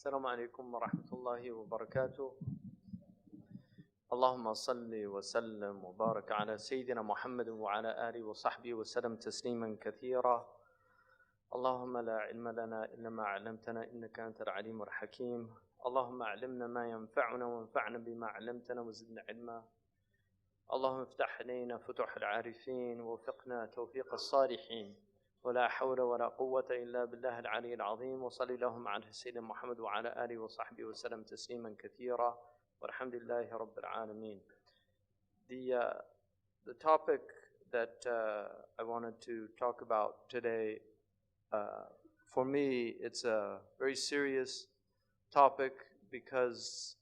السلام عليكم ورحمة الله وبركاته. اللهم صل وسلم وبارك على سيدنا محمد وعلى آله وصحبه وسلم تسليما كثيرا. اللهم لا علم لنا إلا ما علمتنا إنك أنت العليم الحكيم. اللهم علمنا ما ينفعنا وانفعنا بما علمتنا وزدنا علما. اللهم افتح علينا فتوح العارفين ووفقنا توفيق الصالحين. ولا حول ولا قوة إلا بالله العلي العظيم. وصلي اللهم على سيدنا محمد وعلى آله وصحبه وسلم تسليما كثيرا. والحمد لله رب العالمين. The topic that I wanted to talk about today, for me, it's a very serious topic because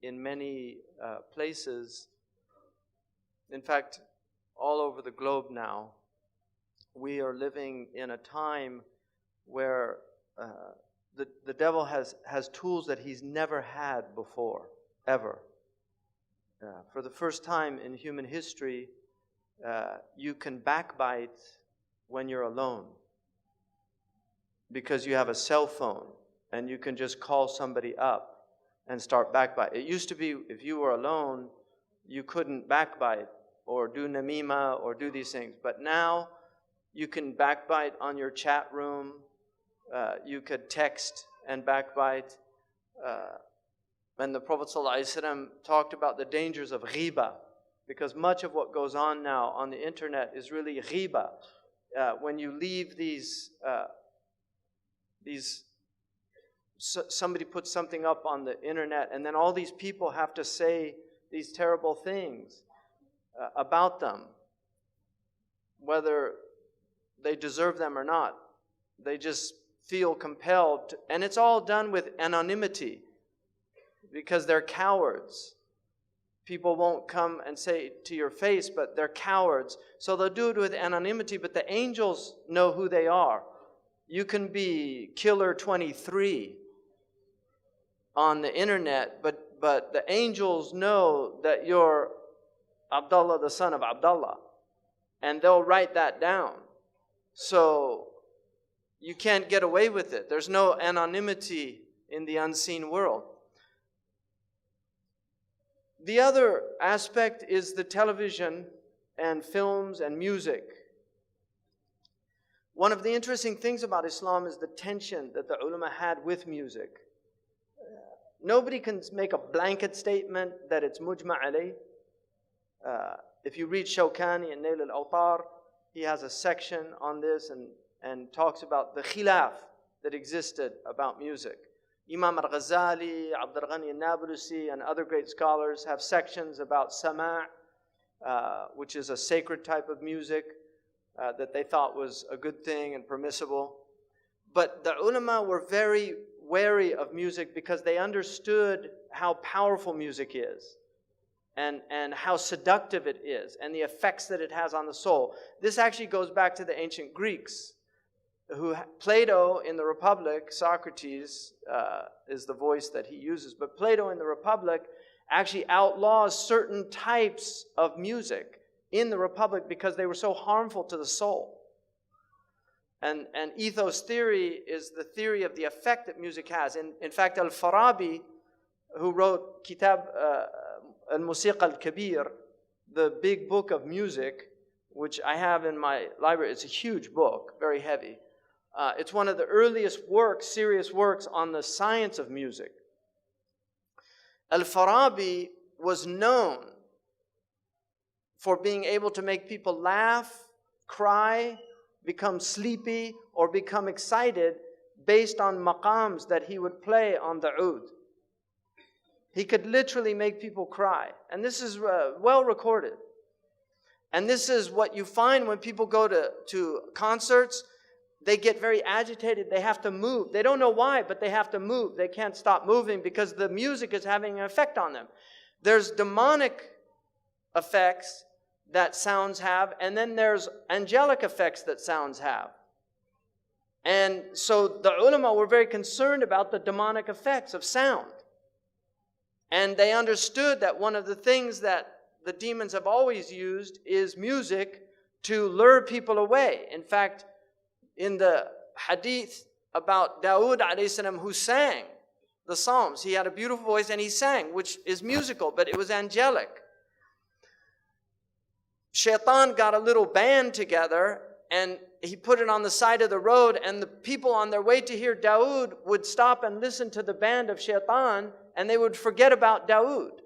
in many places, in fact, all over the globe now, we are living in a time where the devil has tools that he's never had before, ever. For the first time in human history, you can backbite when you're alone because you have a cell phone and you can just call somebody up and start backbite. It used to be if you were alone, you couldn't backbite or do namima or do these things. But now you can backbite on your chat room. You could text and backbite. And the Prophet ﷺ talked about the dangers of ghiba, because much of what goes on now on the internet is really ghiba. When you leave somebody puts something up on the internet, and then all these people have to say these terrible things about them, whether they deserve them or not. They just feel compelled to, and it's all done with anonymity because they're cowards. People won't come and say to your face, but they're cowards. So they'll do it with anonymity, but the angels know who they are. You can be Killer 23 on the internet, but the angels know that you're Abdullah, the son of Abdullah, and they'll write that down. So you can't get away with it. There's no anonymity in the unseen world. The other aspect is the television and films and music. One of the interesting things about Islam is the tension that the ulama had with music. Nobody can make a blanket statement that it's mujma' alayh. If you read Shawkani and Nail al-Awtar, he has a section on this and talks about the khilaf that existed about music. Imam al-Ghazali, Abd al-Ghani al-Nablusi, and other great scholars have sections about sama', which is a sacred type of music that they thought was a good thing and permissible. But the ulama were very wary of music because they understood how powerful music is. And how seductive it is, and the effects that it has on the soul. This actually goes back to the ancient Greeks, Plato in the Republic, Socrates is the voice that he uses, but Plato in the Republic actually outlaws certain types of music in the Republic because they were so harmful to the soul. And ethos theory is the theory of the effect that music has. In fact, Al-Farabi, who wrote Kitab Al-Musiqa Al-Kabir, the big book of music, which I have in my library. It's a huge book, very heavy. It's one of the earliest works, serious works on the science of music. Al-Farabi was known for being able to make people laugh, cry, become sleepy, or become excited based on maqams that he would play on the oud. He could literally make people cry. And this is well recorded. And this is what you find when people go to concerts. They get very agitated. They have to move. They don't know why, but they have to move. They can't stop moving because the music is having an effect on them. There's demonic effects that sounds have, and then there's angelic effects that sounds have. And so the ulama were very concerned about the demonic effects of sound. And they understood that one of the things that the demons have always used is music to lure people away. In fact, in the hadith about Dawood alayhi salam who sang, the Psalms. He had a beautiful voice and he sang, which is musical, but it was angelic. Shaitan got a little band together and he put it on the side of the road, and the people on their way to hear Dawood would stop and listen to the band of Shaitan, and they would forget about Dawood.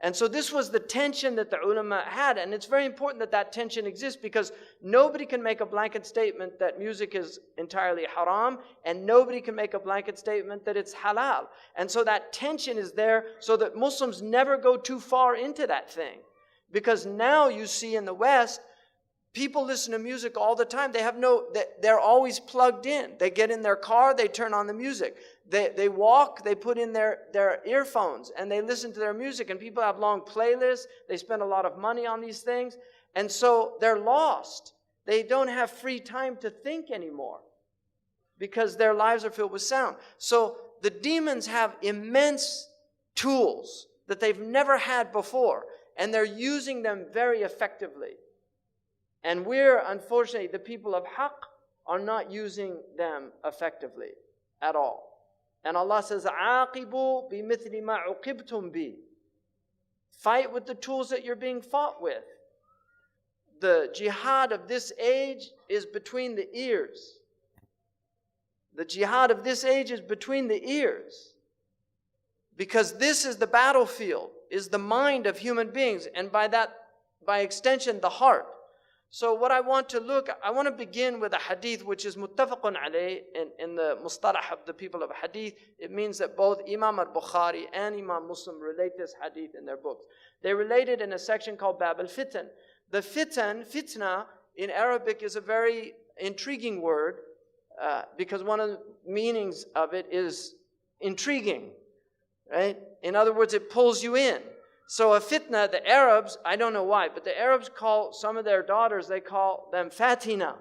And so this was the tension that the ulama had, and it's very important that that tension exists, because nobody can make a blanket statement that music is entirely haram, and nobody can make a blanket statement that it's halal. And so that tension is there so that Muslims never go too far into that thing. Because now you see in the West, people listen to music all the time. They're always plugged in. They get in their car, they turn on the music. They walk, they put in their earphones, and they listen to their music. And people have long playlists. They spend a lot of money on these things. And so they're lost. They don't have free time to think anymore because their lives are filled with sound. So the demons have immense tools that they've never had before, and they're using them very effectively. And we're, unfortunately, the people of haqq are not using them effectively at all. And Allah says, عَاقِبُوا بِمِثْلِ مَا عُقِبْتُمْ بِهِ. Fight with the tools that you're being fought with. The jihad of this age is between the ears. The jihad of this age is between the ears. Because this is the battlefield, is the mind of human beings, and by extension, the heart. So what I want to begin with a hadith which is muttafaqun alayh in the mustalah of the people of hadith. It means that both Imam al-Bukhari and Imam Muslim relate this hadith in their books. They relate it in a section called Bab al-Fitan. The fitna in Arabic is a very intriguing word because one of the meanings of it is intriguing, right? In other words, it pulls you in. So a fitna, the Arabs, I don't know why, but the Arabs call some of their daughters, they call them fatina,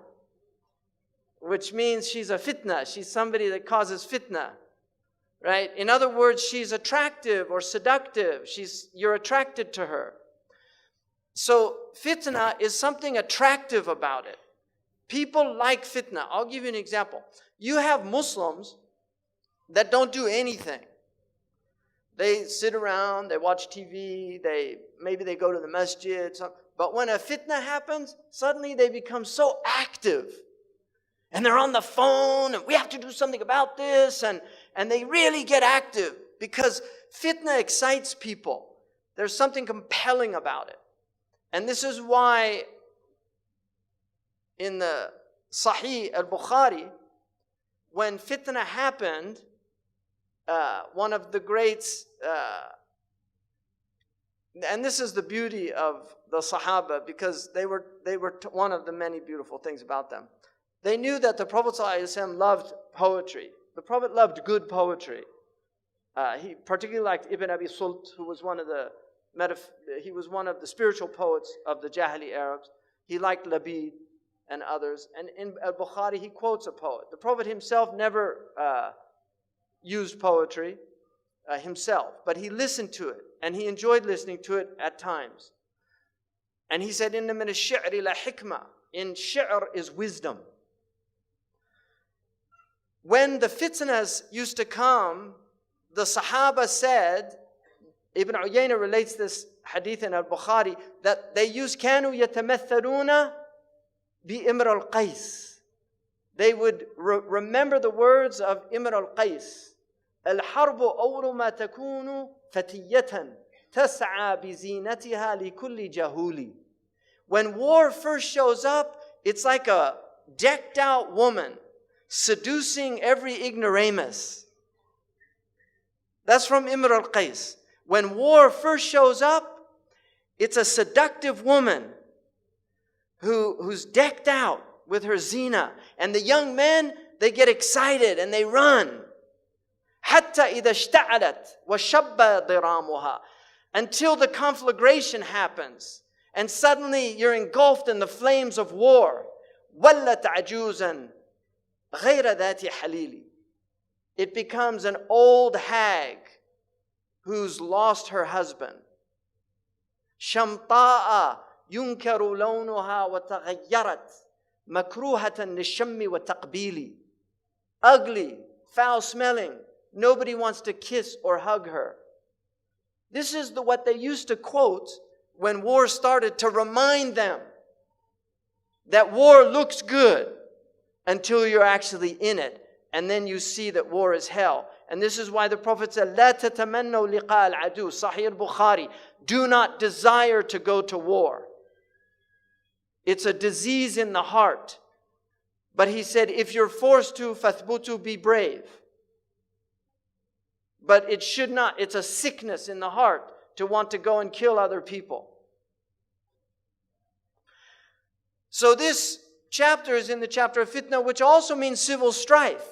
which means she's a fitna. She's somebody that causes fitna, right? In other words, she's attractive or seductive. You're attracted to her. So fitna is something attractive about it. People like fitna. I'll give you an example. You have Muslims that don't do anything. They sit around, they watch TV, maybe they go to the masjid. But when a fitna happens, suddenly they become so active. And they're on the phone, and we have to do something about this. And they really get active because fitna excites people. There's something compelling about it. And this is why in the Sahih al-Bukhari, when fitna happened, one of the greats, and this is the beauty of the Sahaba, because they were one of the many beautiful things about them. They knew that the Prophet ﷺ loved poetry. The Prophet loved good poetry. He particularly liked Ibn Abi Sult, who was one of the spiritual poets of the Jahili Arabs. He liked Labid and others. And in al-Bukhari, he quotes a poet. The Prophet himself never used poetry himself, but he listened to it, and he enjoyed listening to it at times. And he said, "Inna min ash-shi'ri la hikmah." In shi'r is wisdom. When the fitnas used to come, the Sahaba said, Ibn Uyayna relates this hadith in al-Bukhari, that they used كانوا يتمثلون بإمر القيس. They would remember the words of Imr al-Qais. الحرب أول ما تكون فتية تسعى بزينتها لكل جهول. When war first shows up, it's like a decked out woman seducing every ignoramus. That's from Imr al-Qais. When war first shows up, it's a seductive woman who's decked out with her zina. And the young men, they get excited and they run. حتى إذا اشتعلت وشب ضرامها. Until the conflagration happens. And suddenly you're engulfed in the flames of war. ولت عجوزا غير ذات حليل. It becomes an old hag who's lost her husband. شمطاء ينكر لونها وتغيرت مكروهة للشم والتقبيل. Ugly, foul-smelling, nobody wants to kiss or hug her. This is what they used to quote when war started to remind them that war looks good until you're actually in it. And then you see that war is hell. And this is why the Prophet said, لا تتمنوا لقاء العدو, Sahih al-Bukhari, do not desire to go to war. It's a disease in the heart. But he said, if you're forced to, فَثْبُتُوا, be brave. But it should not, it's a sickness in the heart to want to go and kill other people. So this chapter is in the chapter of fitna, which also means civil strife.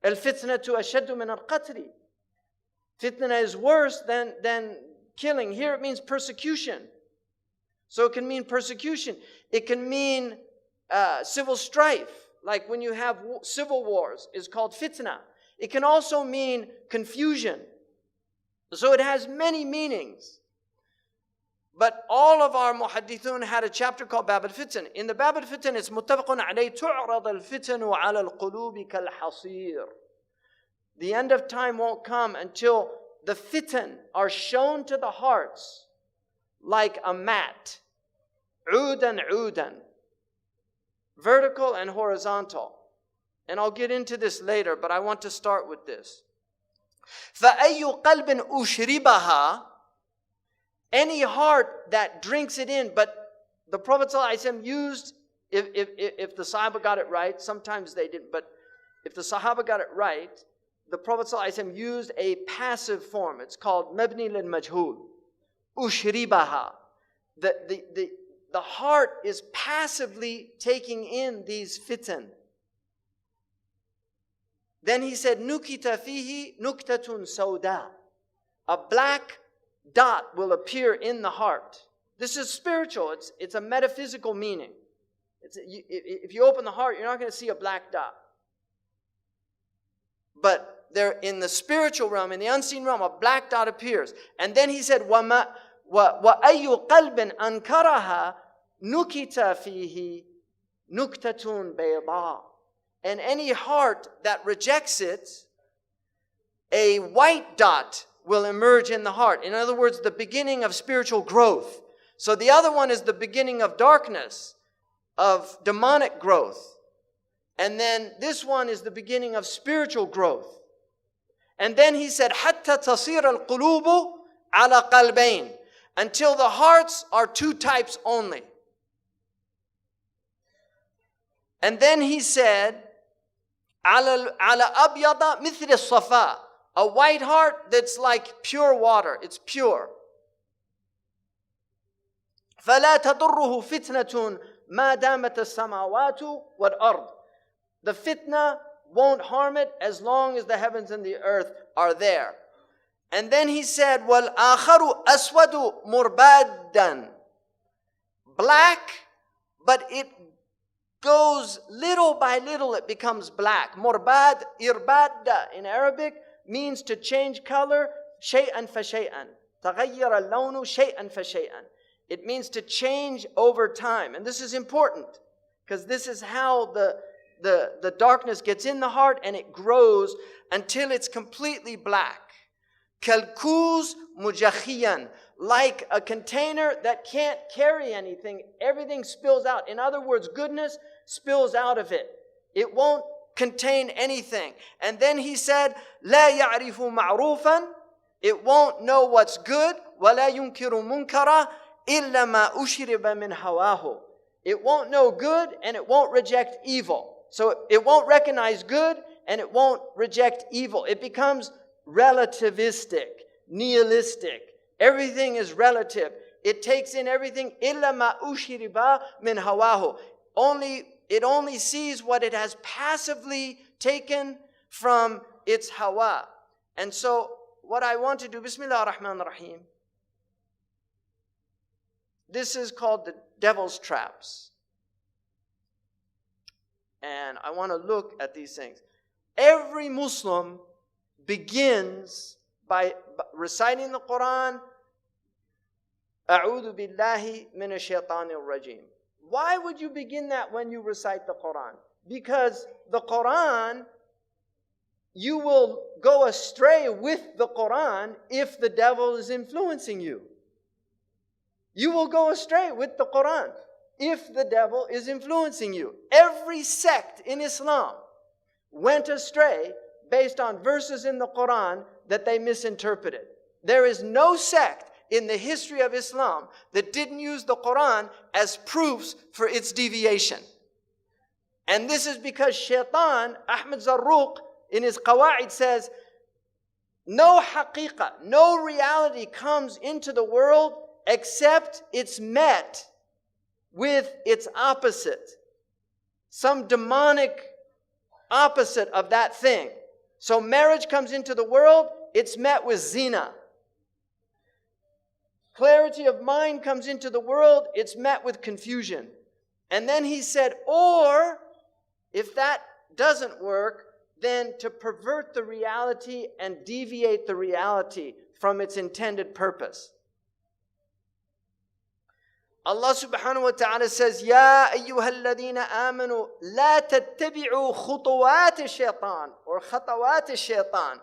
Al-fitnatu ashaddu min al-qatli. Fitna is worse than killing. Here it means persecution. So it can mean persecution. It can mean civil strife. Like when you have civil wars, is called fitna. It can also mean confusion. So it has many meanings. But all of our muhaddithun had a chapter called Bab al-Fitan. In the Bab al-Fitan, it's muttafaqun alayh, tu'rad al-fitanu ala al-qulubi kal-hasir. The end of time won't come until the fitan are shown to the hearts like a mat. Udan, udan. Vertical and horizontal. And I'll get into this later, but I want to start with this. فَأَيُّ قَلْبٍ أُشْرِبَهَا, any heart that drinks it in. But the Prophet ﷺ used, if the Sahaba got it right, sometimes they didn't, but if the Sahaba got it right, the Prophet ﷺ used a passive form. It's called mabni lil majhul. Ushribaha. The heart is passively taking in these fitan. Then he said, nukita fihi nuktatun sauda. A black dot will appear in the heart. This is spiritual. It's a metaphysical meaning. If you open the heart, you're not going to see a black dot. But there, in the spiritual realm, in the unseen realm, a black dot appears. And then he said, وَأَيُّ قَلْبٍ أَنْكَرَهَا نُكِتَ فِيهِ نُكْتَةٌ بَيْضَاءٌ. And any heart that rejects it, a white dot will emerge in the heart. In other words, the beginning of spiritual growth. So the other one is the beginning of darkness, of demonic growth. And then this one is the beginning of spiritual growth. And then he said, حَتَّى تَصِيرَ الْقُلُوبُ عَلَى قَلْبَيْنِ, until the hearts are two types only. And then he said, عَلَى أَبْيَضَ مِثْلِ الصَّفَاء, a white heart that's like pure water. It's pure. فَلَا تَضُرُّهُ فِتْنَةٌ مَا دَامَتَ السَّمَاوَاتُ وَالْأَرْضِ. The fitna won't harm it as long as the heavens and the earth are there. And then he said, وَالْآخَرُ أَسْوَدُ مُرْبَادًا. Black, but it goes little by little, it becomes black. Murbad, irbadda in Arabic means to change color, shay'an fa shay'an. تغير اللون شيئا فشيئا. It means to change over time. And this is important because this is how the darkness gets in the heart and it grows until it's completely black. Kalkuz mujakhiyan, like a container that can't carry anything, everything spills out. In other words, goodness spills out of it. It won't contain anything. And then he said, لا يعرف معروفا, it won't know what's good. ولا ينكر منكرا إلا ما أشرب من هواه. It won't know good and it won't reject evil. So it won't recognize good and it won't reject evil. It becomes relativistic, nihilistic. Everything is relative. It takes in everything. إِلَّا مَا أُشْرِبَ مِنْ هَوَاهُ. It only sees what it has passively taken from its hawa. And so what I want to do, Bismillah ar-Rahman ar-Rahim. This is called the devil's traps. And I want to look at these things. Every Muslim begins by reciting the Quran, أعوذ بالله من الشيطان الرجيم. Why would you begin that when you recite the Quran? Because the Quran you will go astray with the Quran if the devil is influencing you. You will go astray with the Quran if the devil is influencing you. Every sect in Islam went astray based on verses in the Quran that they misinterpreted. There is no sect in the history of Islam that didn't use the Quran as proofs for its deviation. And this is because Shaitan, Ahmed Zarruq, in his Qawa'id says, no haqiqah, no reality comes into the world except it's met with its opposite. Some demonic opposite of that thing. So marriage comes into the world, it's met with zina. Clarity of mind comes into the world, it's met with confusion. And then he said, or if that doesn't work, then to pervert the reality and deviate the reality from its intended purpose. Allah subhanahu wa ta'ala says, Ya ayyuha alladhina amanu, la tattabi'u khutuwat shaitan, or khatawat shaitan.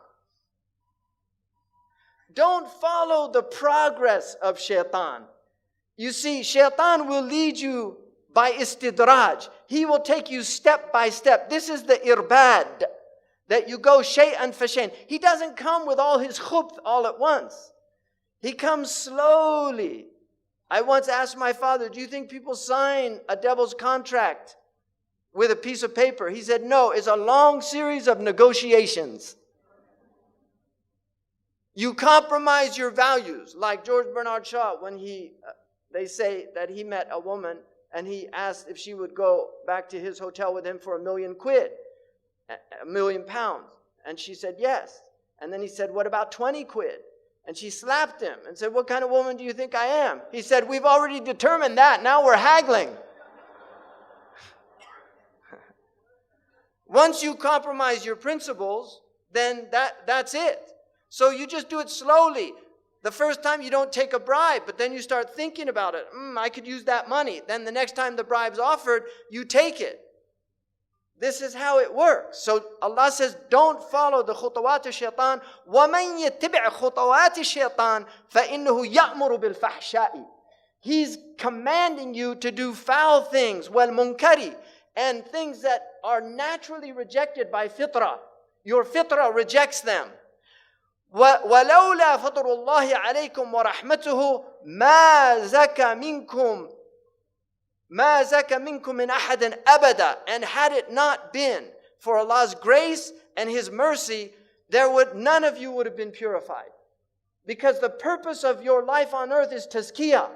Don't follow the progress of shaitan. You see, shaitan will lead you by istidraj. He will take you step by step. This is the irbad, that you go shay'an fa shay'an. He doesn't come with all his khubth all at once. He comes slowly. I once asked my father, do you think people sign a devil's contract with a piece of paper? He said, no, it's a long series of negotiations. You compromise your values. Like George Bernard Shaw, when they say that he met a woman and he asked if she would go back to his hotel with him for £1 million, £1 million. And she said yes. And then he said, what about 20 quid? And she slapped him and said, what kind of woman do you think I am? He said, we've already determined that. Now we're haggling. Once you compromise your principles, then that's it. So you just do it slowly. The first time you don't take a bribe, but then you start thinking about it. I could use that money. Then the next time the bribe's offered, you take it. This is how it works. So Allah says, don't follow the khutawat shaitan. وَمَنْ يَتِّبِعْ خُطَوَاتِ الشَّيْطَانِ فَإِنَّهُ يَأْمُرُ بِالْفَحْشَاءِ. He's commanding you to do foul things, وَالْمُنْكَرِ, and things that are naturally rejected by fitrah. Your fitrah rejects them. وَلَوْلَا فَضْلُ اللَّهِ عَلَيْكُمْ وَرَحْمَتُهُ مَا زَكَى مِنْكُمْ مِنْ أَحَدٍ أَبَدًا. And had it not been for Allah's grace and His mercy, none of you would have been purified. Because the purpose of your life on earth is tazkiyah.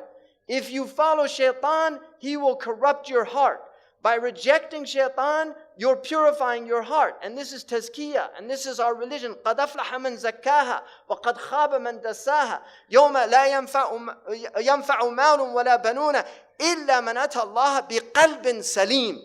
If you follow shaitan, he will corrupt your heart. By rejecting shaitan, you're purifying your heart. And this is tazkiyah. And this is our religion. قَدْ أَفْلَحَ مَنْ زَكَّاهَا وَقَدْ خَابَ مَنْ دَسَّاهَا يَوْمَ لَا يَنْفَعُ مَالٌ وَلَا بَنُونَ إِلَّا مَنْ أَتَى اللَّهَ بِقَلْبٍ سَلِيمٍ.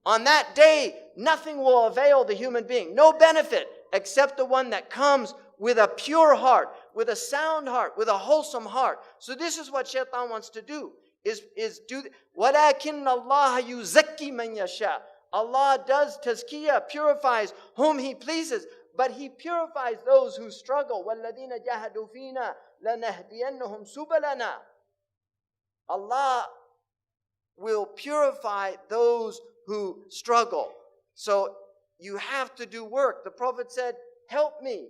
On that day, nothing will avail the human being. No benefit except the one that comes with a pure heart, with a sound heart, with a wholesome heart. So this is what shaitan wants to do. وَلَكِنَّ اللَّهَ يُزَكِّي مَنْ يَشَاءُ. Allah does tazkiyah, purifies whom He pleases, but He purifies those who struggle. وَالَّذِينَ جَاهَدُوا فِينَا لَنَهْدِيَنَّهُمْ سُبَلَنَا. Allah will purify those who struggle. So you have to do work. The Prophet said, help me.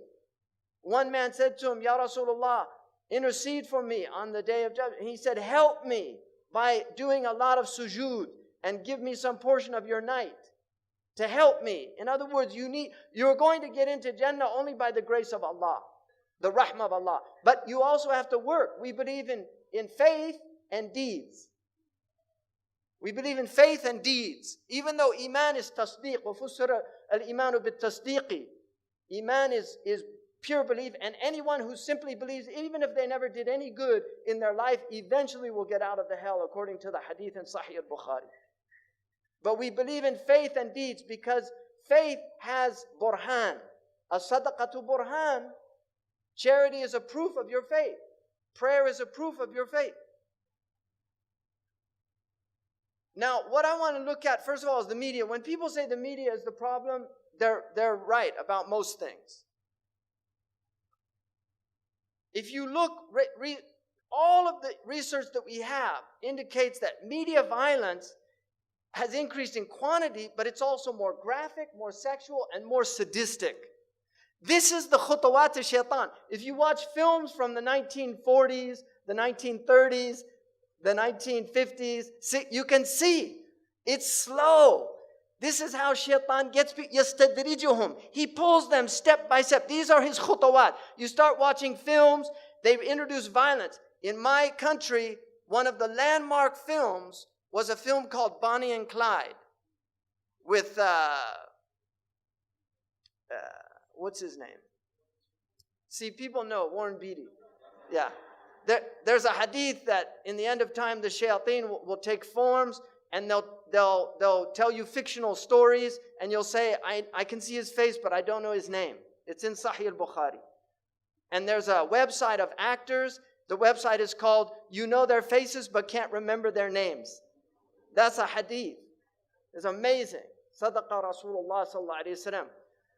One man said to him, Ya Rasulullah, intercede for me on the day of judgment. He said, help me by doing a lot of sujood and give me some portion of your night to help me. In other words, you're going to get into Jannah only by the grace of Allah, the rahmah of Allah. But you also have to work. We believe in faith and deeds. We believe in faith and deeds. Even though iman is tasdeeq, وَفُسِّرَ الْإِيمَانُ بِالتَّصْدِيقِ. Iman is pure belief, and anyone who simply believes, even if they never did any good in their life, eventually will get out of the hell, according to the hadith in Sahih al-Bukhari. But we believe in faith and deeds because faith has burhan. As-sadaqatu burhan. Charity is a proof of your faith. Prayer is a proof of your faith. Now, what I want to look at, first of all, is the media. When people say the media is the problem, they're right about most things. If you look, all of the research that we have indicates that media violence has increased in quantity, but it's also more graphic, more sexual, and more sadistic. This is the khutawat al-shaitan. If you watch films from the 1940s, the 1930s, the 1950s, you can see it's slow. This is how shaitan gets people. يَسْتَدْرِجُهُمْ. He pulls them step by step. These are his khutawat. You start watching films, they introduce violence. In my country, one of the landmark films was a film called Bonnie and Clyde with, what's his name? See, people know, Warren Beatty. Yeah. There's a hadith that in the end of time, the shayateen will take forms and they'll tell you fictional stories and you'll say, I can see his face, but I don't know his name. It's in Sahih al-Bukhari. And there's a website of actors. The website is called, You Know Their Faces But Can't Remember Their Names. That's a hadith. It's amazing. Sadaqa Rasulullah sallallahu alayhi wa sallam.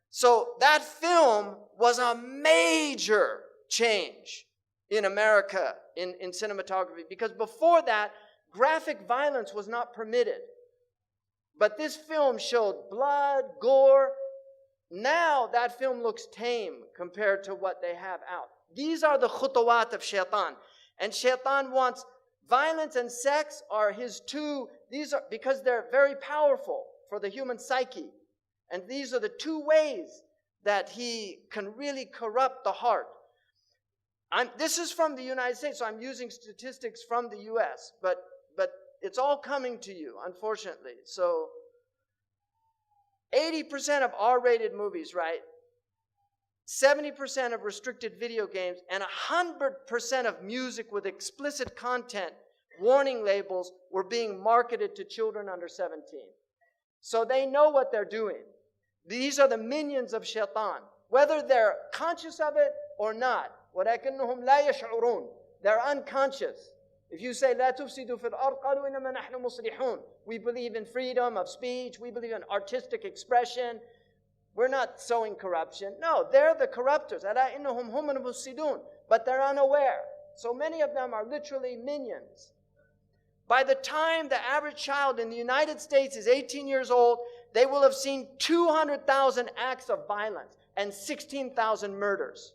So that film was a major change in America in cinematography, because before that, graphic violence was not permitted. But this film showed blood, gore. Now that film looks tame compared to what they have out. These are the khutawat of shaitan. And shaitan wants violence and sex are his two, these are because they're very powerful for the human psyche. And these are the two ways that he can really corrupt the heart. This is from the United States, so I'm using statistics from the US, but it's all coming to you, unfortunately. So 80% of R-rated movies, right? 70% of restricted video games, and 100% of music with explicit content, warning labels, were being marketed to children under 17. So they know what they're doing. These are the minions of shaitan, whether they're conscious of it or not. وَلَكِنَّهُمْ لَا يَشْعُرُونَ. They're unconscious. If you say, لَا تُفْسِدُوا فِي الْأَرْضِ قَالُوا إِنَّمَا نَحْنُ مُصْلِحُونَ. We believe in freedom of speech. We believe in artistic expression. We're not sowing corruption. No, they're the corruptors. أَلَا إِنَّهُمْ هُمُ الْمُفْسِدُونَ. But they're unaware. So many of them are literally minions. By the time the average child in the United States is 18 years old, they will have seen 200,000 acts of violence and 16,000 murders.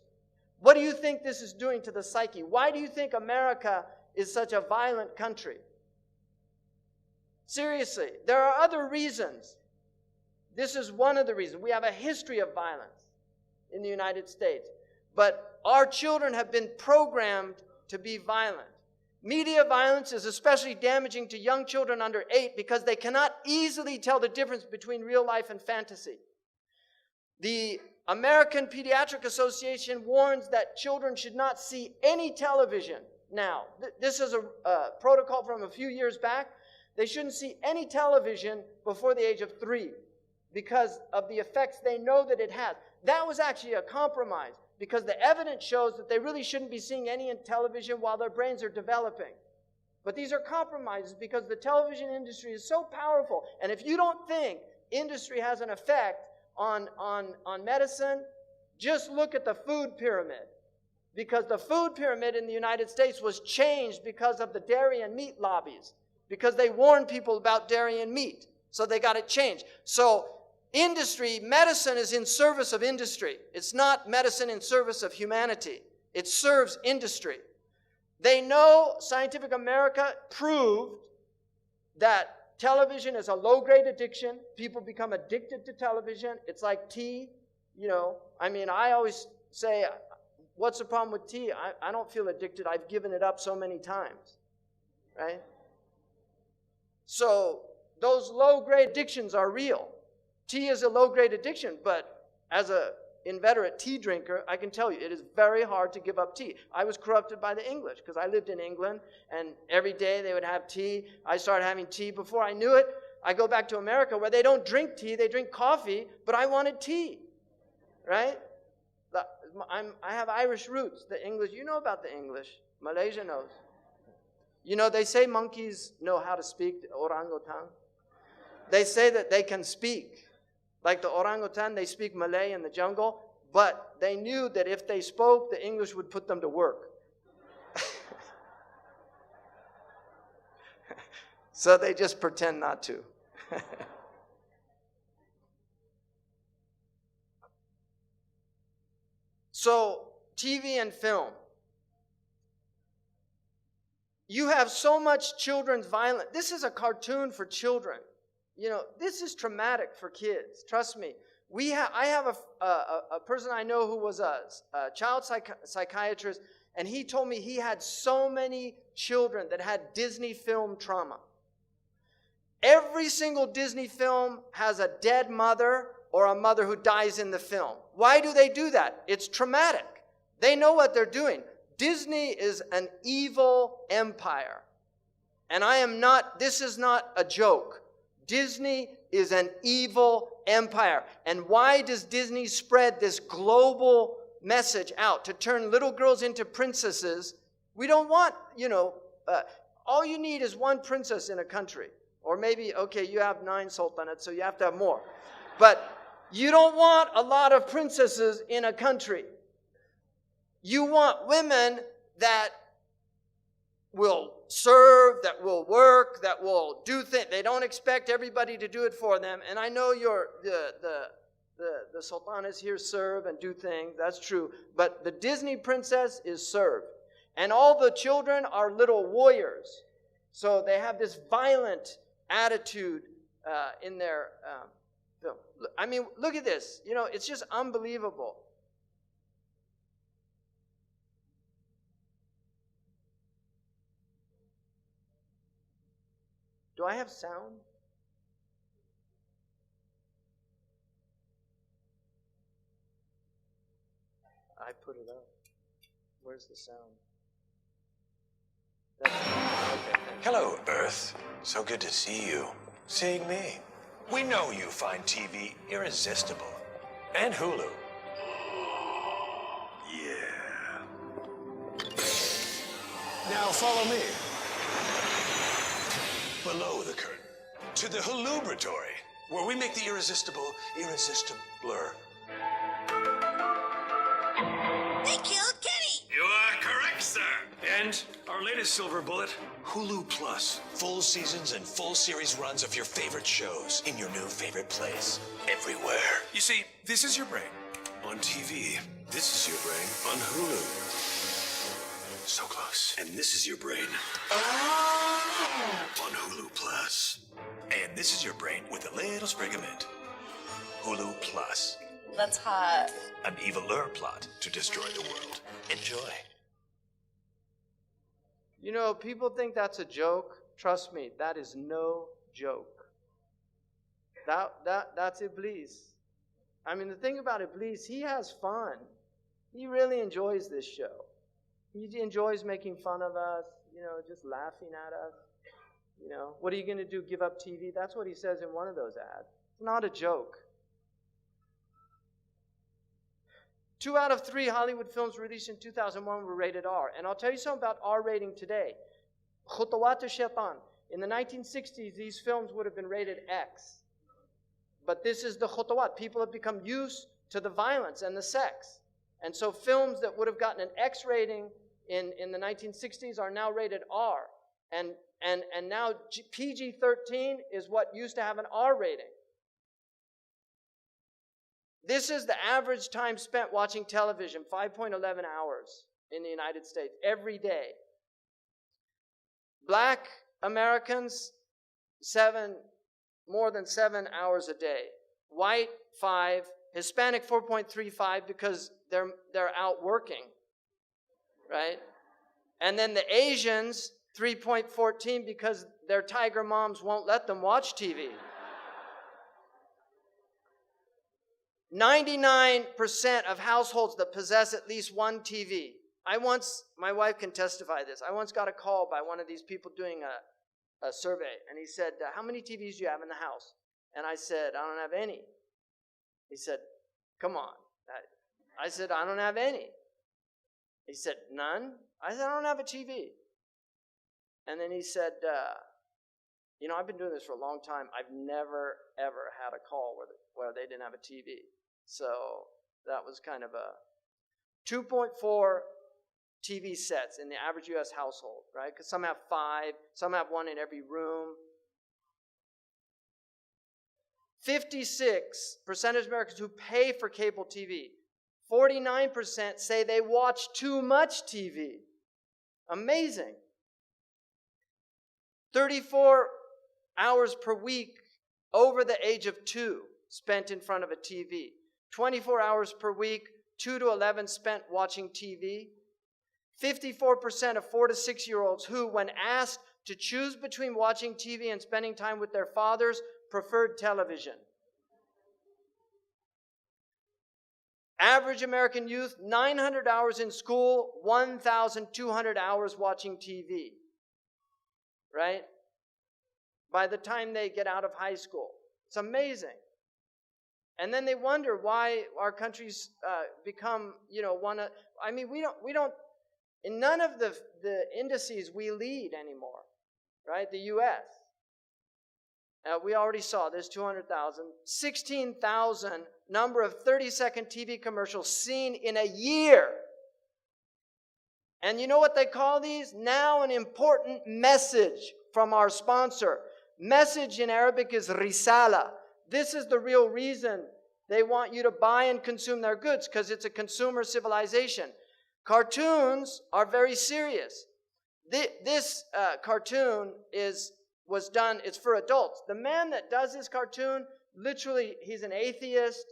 What do you think this is doing to the psyche? Why do you think America is such a violent country? Seriously, there are other reasons. This is one of the reasons. We have a history of violence in the United States. But our children have been programmed to be violent. Media violence is especially damaging to young children under 8 because they cannot easily tell the difference between real life and fantasy. The American Pediatric Association warns that children should not see any television now. This is a protocol from a few years back. They shouldn't see any television before the age of 3 because of the effects they know that it has. That was actually a compromise because the evidence shows that they really shouldn't be seeing any television while their brains are developing. But these are compromises because the television industry is so powerful. And if you don't think industry has an effect on medicine, just look at the food pyramid. Because the food pyramid in the United States was changed because of the dairy and meat lobbies. Because they warned people about dairy and meat. So they got it changed. So industry, medicine is in service of industry. It's not medicine in service of humanity. It serves industry. They know Scientific America proved that television is a low-grade addiction. People become addicted to television. It's like tea. You know, I mean, I always say, what's the problem with tea? I don't feel addicted. I've given it up so many times, right? So those low-grade addictions are real. Tea is a low-grade addiction, but as an inveterate tea drinker, I can tell you, it is very hard to give up tea. I was corrupted by the English because I lived in England, and every day they would have tea. I started having tea. Before I knew it, I go back to America where they don't drink tea, they drink coffee, but I wanted tea, right? I have Irish roots. The English, you know about the English. Malaysia knows. You know, they say monkeys know how to speak, orangutan. They say that they can speak. Like the orangutan, they speak Malay in the jungle, but they knew that if they spoke, the English would put them to work. So they just pretend not to. So, TV and film. You have so much children's violence. This is a cartoon for children. You know, this is traumatic for kids. Trust me. I have a person I know who was a child psychiatrist, and he told me he had so many children that had Disney film trauma. Every single Disney film has a dead mother or a mother who dies in the film. Why do they do that? It's traumatic. They know what they're doing. Disney is an evil empire. And this is not a joke. Disney is an evil empire. And why does Disney spread this global message out to turn little girls into princesses? We don't want, all you need is one princess in a country. Or maybe, okay, you have 9 sultanates, so you have to have more. But you don't want a lot of princesses in a country. You want women that will serve, that will work, that will do things. They don't expect everybody to do it for them. And I know the sultanas here serve and do things. That's true. But the Disney princess is served. And all the children are little warriors. So they have this violent attitude in their film. I mean, look at this. It's just unbelievable. Do I have sound? I put it up. Where's the sound? Okay. Hello, Earth. So good to see you. Seeing me. We know you find TV irresistible. And Hulu. Yeah. Now follow me. Below the curtain. To the Hulubratory, where we make the irresistible irresistibler. They killed Kenny! You are correct, sir. And our latest silver bullet, Hulu Plus. Full seasons and full series runs of your favorite shows in your new favorite place. Everywhere. You see, this is your brain on TV. This is your brain on Hulu. So close. And this is your brain on Hulu Plus. And this is your brain with a little sprig of mint. Hulu Plus. That's hot. An eviler plot to destroy the world. Enjoy. People think that's a joke. Trust me, that is no joke. That's Iblis. I mean, the thing about Iblis, he has fun. He really enjoys this show. He enjoys making fun of us, just laughing at us. What are you going to do, give up TV? That's what he says in one of those ads. It's not a joke. 2 out of 3 Hollywood films released in 2001 were rated R. And I'll tell you something about R rating today. Khutawat al-Shaitan. In the 1960s, these films would have been rated X. But this is the khutawat. People have become used to the violence and the sex. And so films that would have gotten an X rating in the 1960s are now rated R. And now PG-13 is what used to have an R rating. This is the average time spent watching television, 5.11 hours in the United States, every day. Black Americans, more than 7 hours a day. White, 5. Hispanic, 4.35 because they're out working, right? And then the Asians, 3.14 because their tiger moms won't let them watch TV. 99% of households that possess at least one TV. My wife can testify this. I once got a call by one of these people doing a survey, and he said, how many TVs do you have in the house? And I said, I don't have any. He said, come on. I said, I don't have any. He said, none? I said, I don't have a TV. And then he said, I've been doing this for a long time. I've never, ever had a call where they didn't have a TV. So that was kind of a 2.4 TV sets in the average U.S. household, right? Because some have 5, some have 1 in every room. 56% of Americans who pay for cable TV. 49% say they watch too much TV. Amazing. 34 hours per week over the age of 2 spent in front of a TV. 24 hours per week, 2 to 11 spent watching TV. 54% of 4 to 6-year-olds who, when asked to choose between watching TV and spending time with their fathers, preferred television. Average American youth, 900 hours in school, 1,200 hours watching TV. Right? By the time they get out of high school. It's amazing. And then they wonder why our countries become, we don't, in none of the indices we lead anymore, right? The U.S. We already saw this, 200,000. 16,000 number of 30-second TV commercials seen in a year. And you know what they call these? Now an important message from our sponsor. Message in Arabic is risala. This is the real reason they want you to buy and consume their goods, because it's a consumer civilization. Cartoons are very serious. This cartoon was done, it's for adults. The man that does this cartoon, literally, he's an atheist,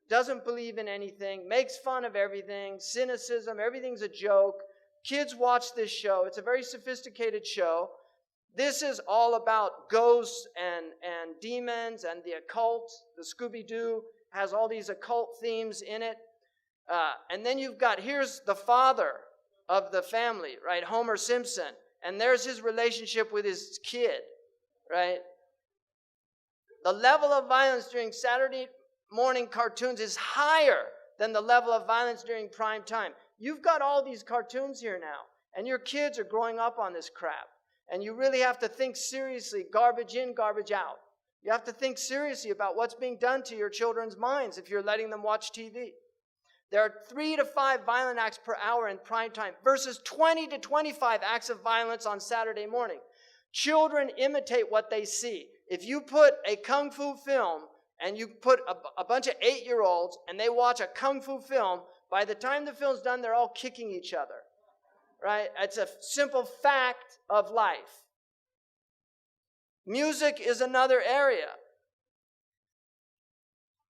doesn't believe in anything, makes fun of everything, cynicism, everything's a joke. Kids watch this show. It's a very sophisticated show. This is all about ghosts and demons and the occult. The Scooby-Doo has all these occult themes in it. And then here's the father of the family, right? Homer Simpson. And there's his relationship with his kid, right? The level of violence during Saturday morning cartoons is higher than the level of violence during prime time. You've got all these cartoons here now, and your kids are growing up on this crap. And you really have to think seriously, garbage in, garbage out. You have to think seriously about what's being done to your children's minds if you're letting them watch TV. There are 3 to 5 violent acts per hour in prime time versus 20 to 25 acts of violence on Saturday morning. Children imitate what they see. If you put a kung fu film and you put a bunch of 8-year-olds and they watch a kung fu film, by the time the film's done, they're all kicking each other. Right? It's a simple fact of life. Music is another area.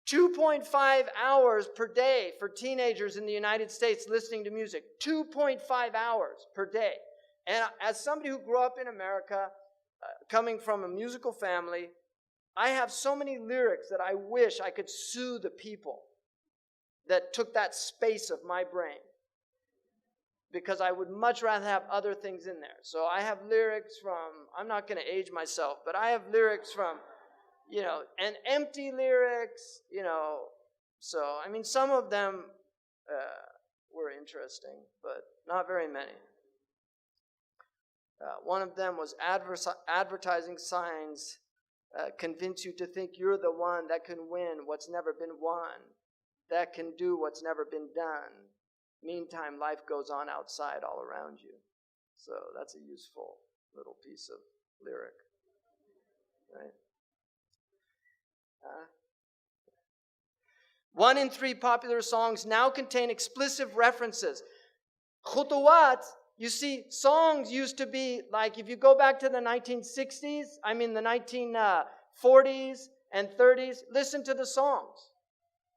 2.5 hours per day for teenagers in the United States listening to music. 2.5 hours per day. And as somebody who grew up in America, coming from a musical family, I have so many lyrics that I wish I could sue the people that took that space of my brain, because I would much rather have other things in there. So I have lyrics from, I'm not going to age myself, but I have lyrics from, and empty lyrics, So, some of them were interesting, but not very many. One of them was advertising signs convince you to think you're the one that can win what's never been won, that can do what's never been done. Meantime, life goes on outside all around you. So that's a useful little piece of lyric, right? 1 in 3 popular songs now contain explicit references. Khutuwat, you see, songs used to be like, if you go back to the 1960s, the 1940s and 30s, listen to the songs.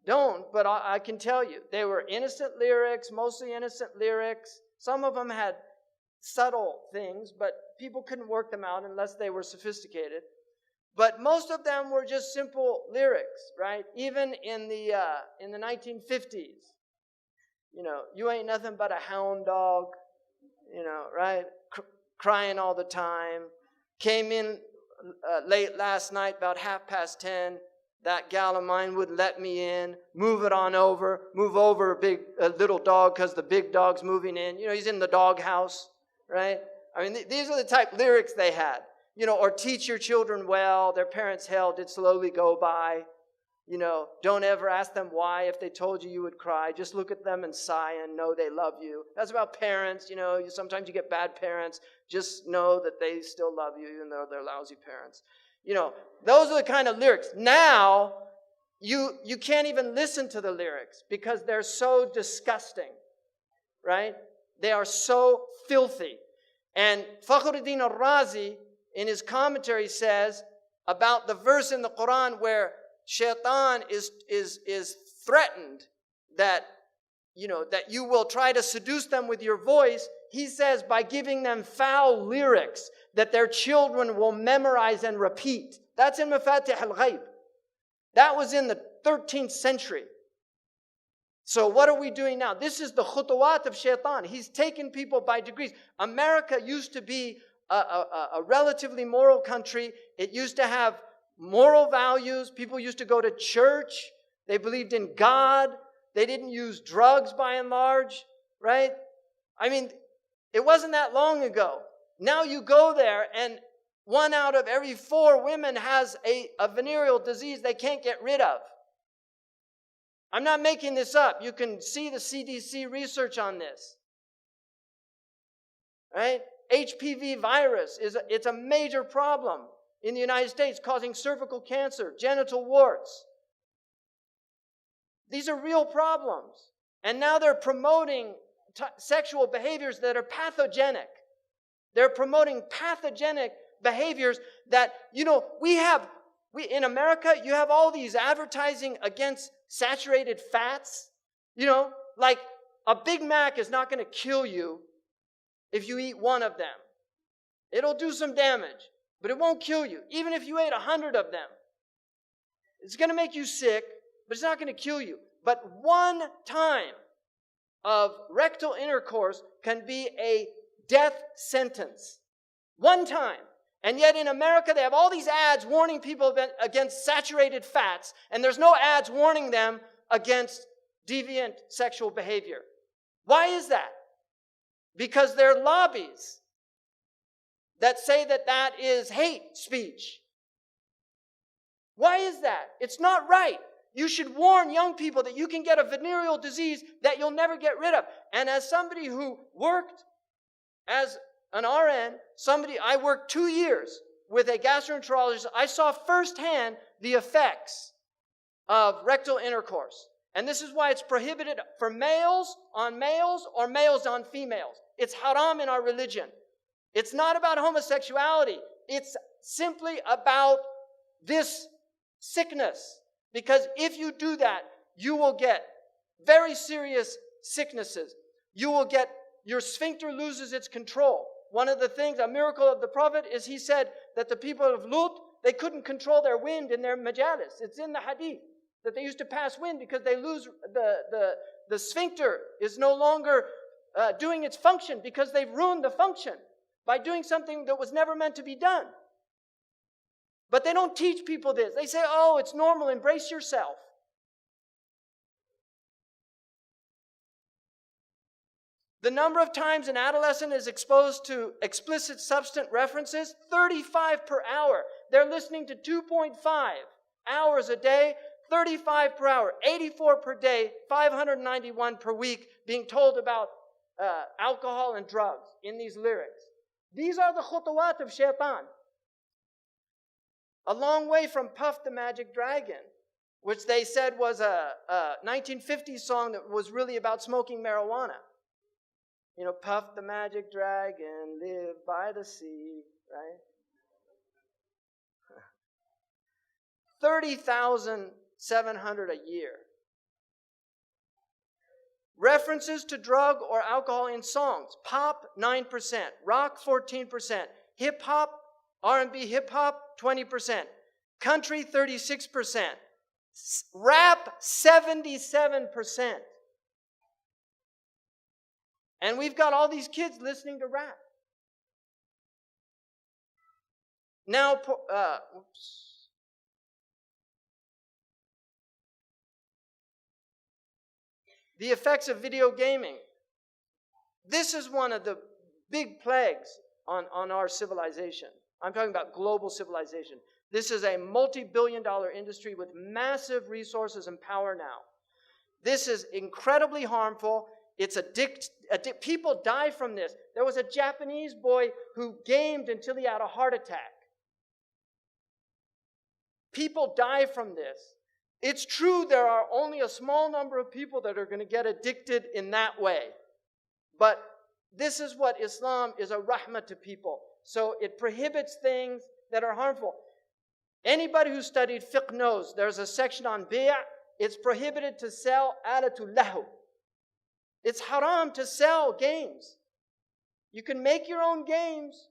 Don't, but I can tell you, they were innocent lyrics, mostly innocent lyrics. Some of them had subtle things, but people couldn't work them out unless they were sophisticated. But most of them were just simple lyrics, right? Even in the 1950s, you ain't nothing but a hound dog, right? Crying all the time. Came in late last night, about 10:30. That gal of mine wouldn't let me in. Move it on over. Move over, little dog, because the big dog's moving in. He's in the dog house, right? These are the type lyrics they had. or teach your children well. Their parents' hell did slowly go by. Don't ever ask them why. If they told you, you would cry. Just look at them and sigh and know they love you. That's about parents. Sometimes you get bad parents. Just know that they still love you, even though they're lousy parents. Those are the kind of lyrics. Now, you can't even listen to the lyrics because they're so disgusting, right? They are so filthy. And Fakhruddin al-Razi, in his commentary, says about the verse in the Quran where Shaitan is threatened that you will try to seduce them with your voice. He says by giving them foul lyrics that their children will memorize and repeat. That's in Mafatih al-Ghaib. That was in the 13th century. So what are we doing now? This is the khutuwat of Shaitan. He's taken people by degrees. America used to be a relatively moral country. It used to have moral values. People used to go to church. They believed in God. They didn't use drugs by and large, right? I mean, it wasn't that long ago. Now you go there and 1 out of every 4 women has a venereal disease they can't get rid of. I'm not making this up. You can see the CDC research on this. Right? HPV virus, it's a major problem in the United States, causing cervical cancer, genital warts. These are real problems. And now they're promoting sexual behaviors that are pathogenic. They're promoting pathogenic behaviors that, in America, you have all these advertising against saturated fats. Like a Big Mac is not going to kill you if you eat 1 of them. It'll do some damage, but it won't kill you. Even if you ate 100 of them, it's going to make you sick, but it's not going to kill you. But 1 time of rectal intercourse can be a death sentence. 1 time. And yet in America, they have all these ads warning people against saturated fats, and there's no ads warning them against deviant sexual behavior. Why is that? Because there are lobbies that say that that is hate speech. Why is that? It's not right. You should warn young people that you can get a venereal disease that you'll never get rid of. And as somebody who worked as an RN, I worked 2 years with a gastroenterologist. I saw firsthand the effects of rectal intercourse. And this is why it's prohibited for males on males or males on females. It's haram in our religion. It's not about homosexuality. It's simply about this sickness. Because if you do that, you will get very serious sicknesses. Your sphincter loses its control. One of the things, a miracle of the Prophet, is he said that the people of Lut, they couldn't control their wind in their majalis. It's in the hadith that they used to pass wind because they lose the sphincter is no longer doing its function because they've ruined the function by doing something that was never meant to be done. But they don't teach people this. They say, oh, it's normal, embrace yourself. The number of times an adolescent is exposed to explicit substance references, 35 per hour. They're listening to 2.5 hours a day, 35 per hour, 84 per day, 591 per week, being told about alcohol and drugs in these lyrics. These are the khutuwat of Shaitan. A long way from Puff the Magic Dragon, which they said was a 1950s song that was really about smoking marijuana. Puff the Magic Dragon, live by the sea, right? 30,700 a year. References to drug or alcohol in songs. Pop, 9%. Rock, 14%. Hip-hop, R&B hip-hop, 20%. Country, 36%. Rap, 77%. And we've got all these kids listening to rap. Now, the effects of video gaming. This is one of the big plagues on our civilization. I'm talking about global civilization. This is a multi-billion-dollar industry with massive resources and power now. This is incredibly harmful. It's people die from this. There was a Japanese boy who gamed until he had a heart attack. People die from this. It's true there are only a small number of people that are going to get addicted in that way. But this is what Islam is, a rahmah to people. So it prohibits things that are harmful. Anybody who studied fiqh knows there's a section on bi'. It's prohibited to sell alatul lahu. It's haram to sell games. You can make your own games,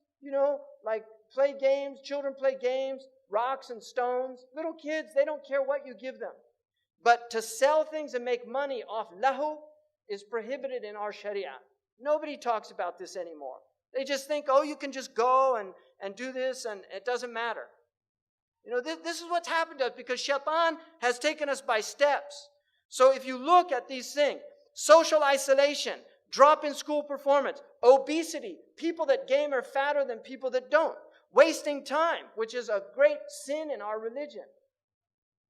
like play games, children play games, rocks and stones. Little kids, they don't care what you give them. But to sell things and make money off lahu is prohibited in our sharia. Nobody talks about this anymore. They just think, you can just go and do this and it doesn't matter. This is what's happened to us because shaitan has taken us by steps. So if you look at these things, social isolation, drop in school performance, obesity, people that game are fatter than people that don't, wasting time, which is a great sin in our religion.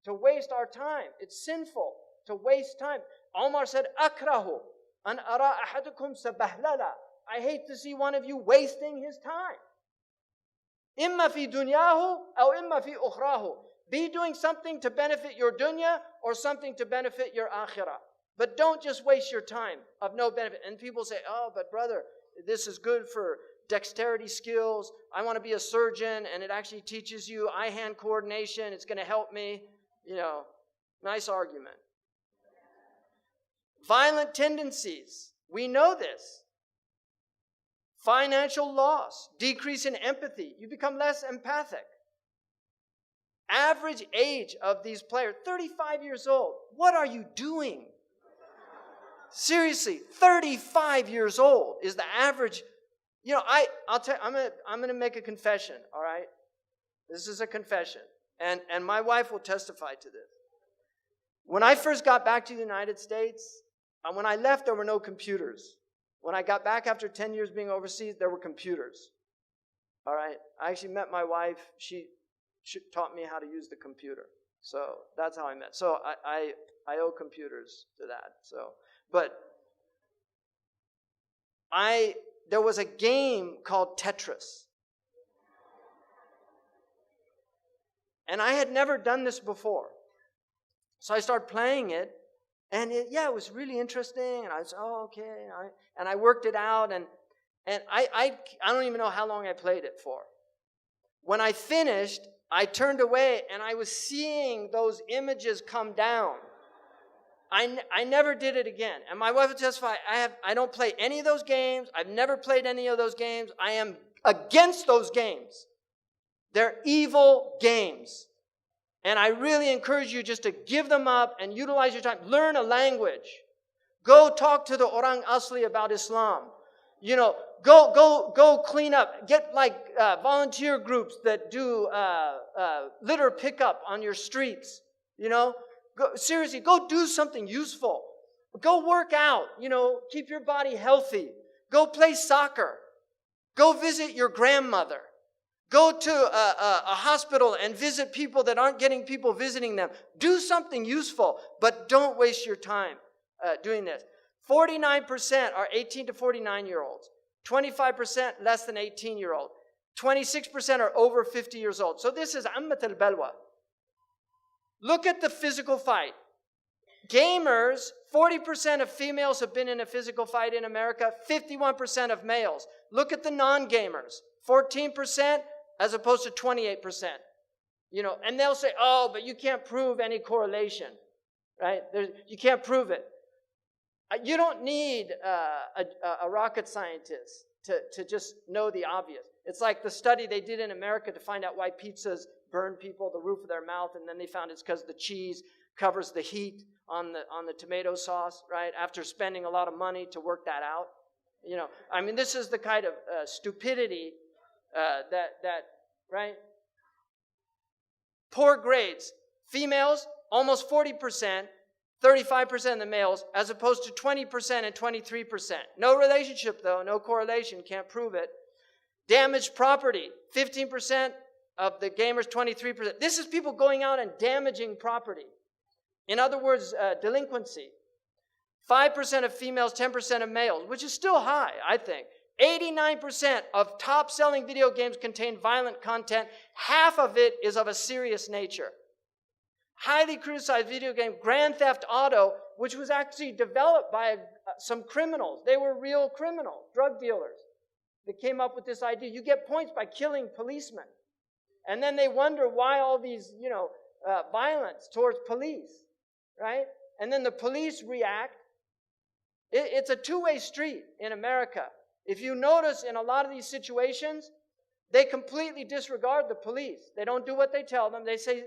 To waste our time. It's sinful to waste time. Omar said, akrahu an ara ahadukum sabahlala. I hate to see one of you wasting his time. Imma fi dunyahu or imma fi ukhrahu. Be doing something to benefit your dunya or something to benefit your akhirah. But don't just waste your time of no benefit. And people say, but brother, this is good for dexterity skills. I want to be a surgeon and it actually teaches you eye-hand coordination. It's going to help me. Nice argument. Violent tendencies. We know this. Financial loss, decrease in empathy. You become less empathic. Average age of these players, 35 years old. What are you doing? Seriously, 35 years old is the average. I'll tell you, I'm going to make a confession, all right? This is a confession. And my wife will testify to this. When I first got back to the United States, when I left, there were no computers. When I got back after 10 years being overseas, there were computers. All right? I actually met my wife. She taught me how to use the computer. So that's how I met. So I owe computers to that. But there was a game called Tetris. And I had never done this before. So I started playing it. And it was really interesting. And I said, okay. And I worked it out. And I don't even know how long I played it for. When I finished, I turned away and I was seeing those images come down. I never did it again. And my wife would testify, I don't play any of those games. I've never played any of those games. I am against those games. They're evil games. And I really encourage you just to give them up and utilize your time. Learn a language. Go talk to the Orang Asli about Islam. Go clean up. Get volunteer groups that do litter pickup on your streets. Seriously, go do something useful. Go work out. Keep your body healthy. Go play soccer. Go visit your grandmother. Go to a hospital and visit people that aren't getting people visiting them. Do something useful, but don't waste your time doing this. 49% are 18 to 49-year-olds. 25% less than 18-year-old. 26% are over 50 years old. So this is ammat al-balwa. Look at the physical fight. Gamers, 40% of females have been in a physical fight in America, 51% of males. Look at the non-gamers, 14%, as opposed to 28%. And they'll say, but you can't prove any correlation, right? You can't prove it. You don't need a rocket scientist to just know the obvious. It's like the study they did in America to find out why pizzas burn people, the roof of their mouth, and then they found it's because the cheese covers the heat on the tomato sauce, right? After spending a lot of money to work that out. This is the kind of stupidity that, right? Poor grades. Females, almost 40%, 35% of the males, as opposed to 20% and 23%. No relationship, though, no correlation, can't prove it. Damaged property, 15% of the gamers, 23%. This is people going out and damaging property. In other words, delinquency. 5% of females, 10% of males, which is still high, I think. 89% of top-selling video games contain violent content. Half of it is of a serious nature. Highly criticized video game, Grand Theft Auto, which was actually developed by some criminals. They were real criminals, drug dealers. They came up with this idea. You get points by killing policemen. And then they wonder why all these, violence towards police, right? And then the police react. It's a two-way street in America. If you notice in a lot of these situations, they completely disregard the police. They don't do what they tell them. They say,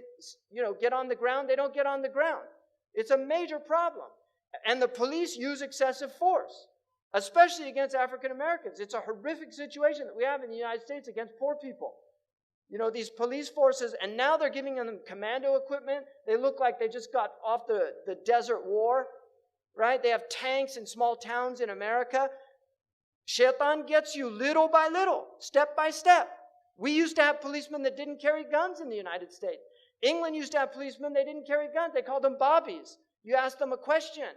get on the ground. They don't get on the ground. It's a major problem. And the police use excessive force, especially against African Americans. It's a horrific situation that we have in the United States against poor people. These police forces, and now they're giving them commando equipment. They look like they just got off the desert war, right? They have tanks in small towns in America. Shaitan gets you little by little, step by step. We used to have policemen that didn't carry guns in the United States. England used to have policemen, they didn't carry guns. They called them bobbies. You ask them a question.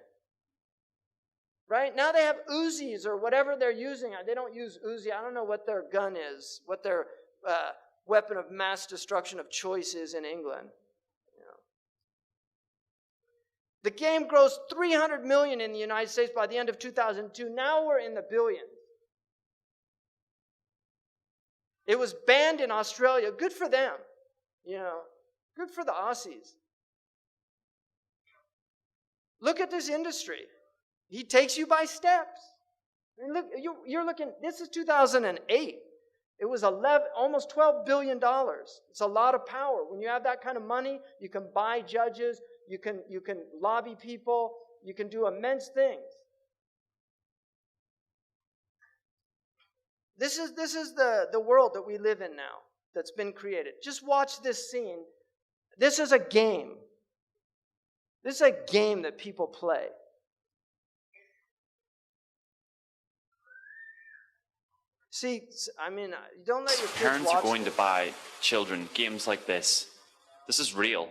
Right? Now they have Uzis or whatever they're using. They don't use Uzi. I don't know what their gun is, what their weapon of mass destruction of choice is in England. The game grossed $300 million in the United States by the end of 2002. Now we're in the billions. It was banned in Australia. Good for them. Good for the Aussies. Look at this industry. He takes you by steps. I mean, look, you're looking, this is 2008. It was almost $12 billion. It's a lot of power. When you have that kind of money, you can buy judges, you can lobby people, you can do immense things. This is the world that we live in now that's been created. Just watch this scene. This is a game. This is a game that people play. See, you don't let your kids Parents watch are going to buy children games like this. This is real.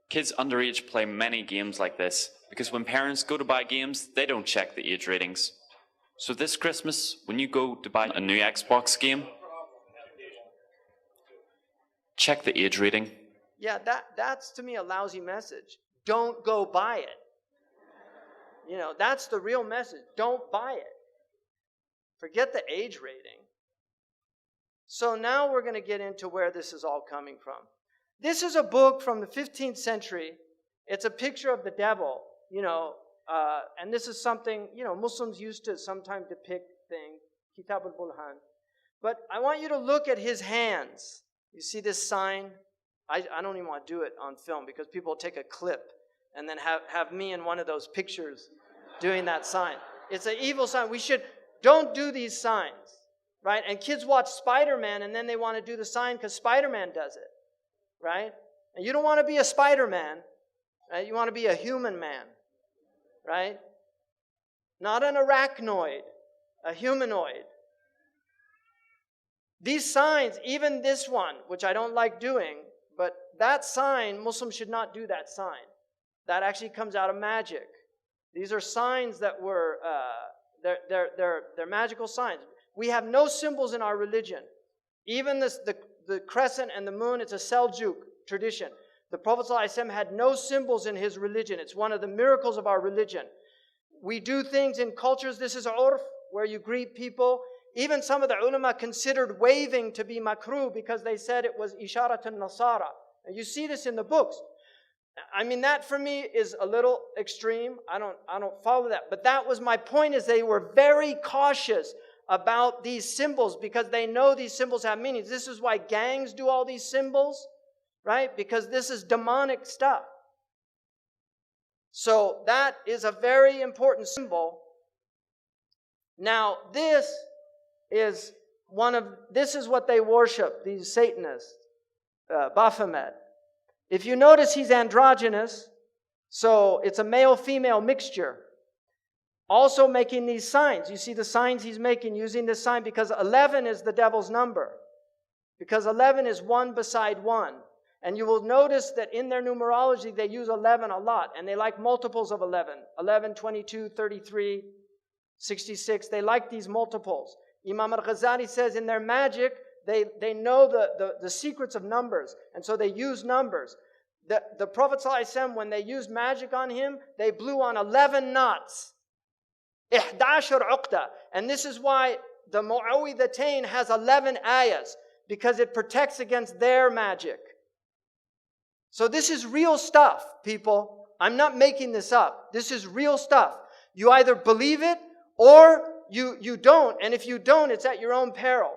Kids underage play many games like this because when parents go to buy games, they don't check the age ratings. So this Christmas, when you go to buy a new Xbox game, check the age rating. Yeah, that's to me a lousy message. Don't go buy it. That's the real message. Don't buy it. Forget the age rating. So now we're going to get into where this is all coming from. This is a book from the 15th century. It's a picture of the devil, and this is something, Muslims used to sometimes depict things, Kitab al-Bulhan. But I want you to look at his hands. You see this sign? I don't even want to do it on film because people will take a clip and then have me in one of those pictures doing that sign. It's an evil sign. Don't do these signs, right? And kids watch Spider-Man and then they want to do the sign because Spider-Man does it, right? And you don't want to be a Spider-Man, right? You want to be a human man, right? Not an arachnoid, a humanoid. These signs, even this one, which I don't like doing, but that sign, Muslims should not do that sign. That actually comes out of magic. These are signs that were... They're magical signs. We have no symbols in our religion. Even the crescent and the moon, it's a Seljuk tradition. The Prophet ﷺ had no symbols in his religion. It's one of the miracles of our religion. We do things in cultures. This is urf, where you greet people. Even some of the ulama considered waving to be makruh because they said it was isharatun nasara. And you see this in the books. That for me is a little extreme. I don't follow that. But that was my point, is they were very cautious about these symbols because they know these symbols have meanings. This is why gangs do all these symbols, right? Because this is demonic stuff. So that is a very important symbol. Now, this is what they worship, these Satanists, Baphomet. If you notice, he's androgynous, so it's a male-female mixture. Also making these signs. You see the signs he's making using this sign because 11 is the devil's number. Because 11 is 1 beside 1. And you will notice that in their numerology, they use 11 a lot. And they like multiples of 11. 11, 22, 33, 66. They like these multiples. Imam al-Ghazali says in their magic, they know the secrets of numbers. And so they use numbers. The Prophet ﷺ, when they used magic on him, they blew on 11 knots. 11 uqda. And this is why the Mu'awwidhatayn has 11 ayahs. Because it protects against their magic. So this is real stuff, people. I'm not making this up. This is real stuff. You either believe it or you don't. And if you don't, it's at your own peril.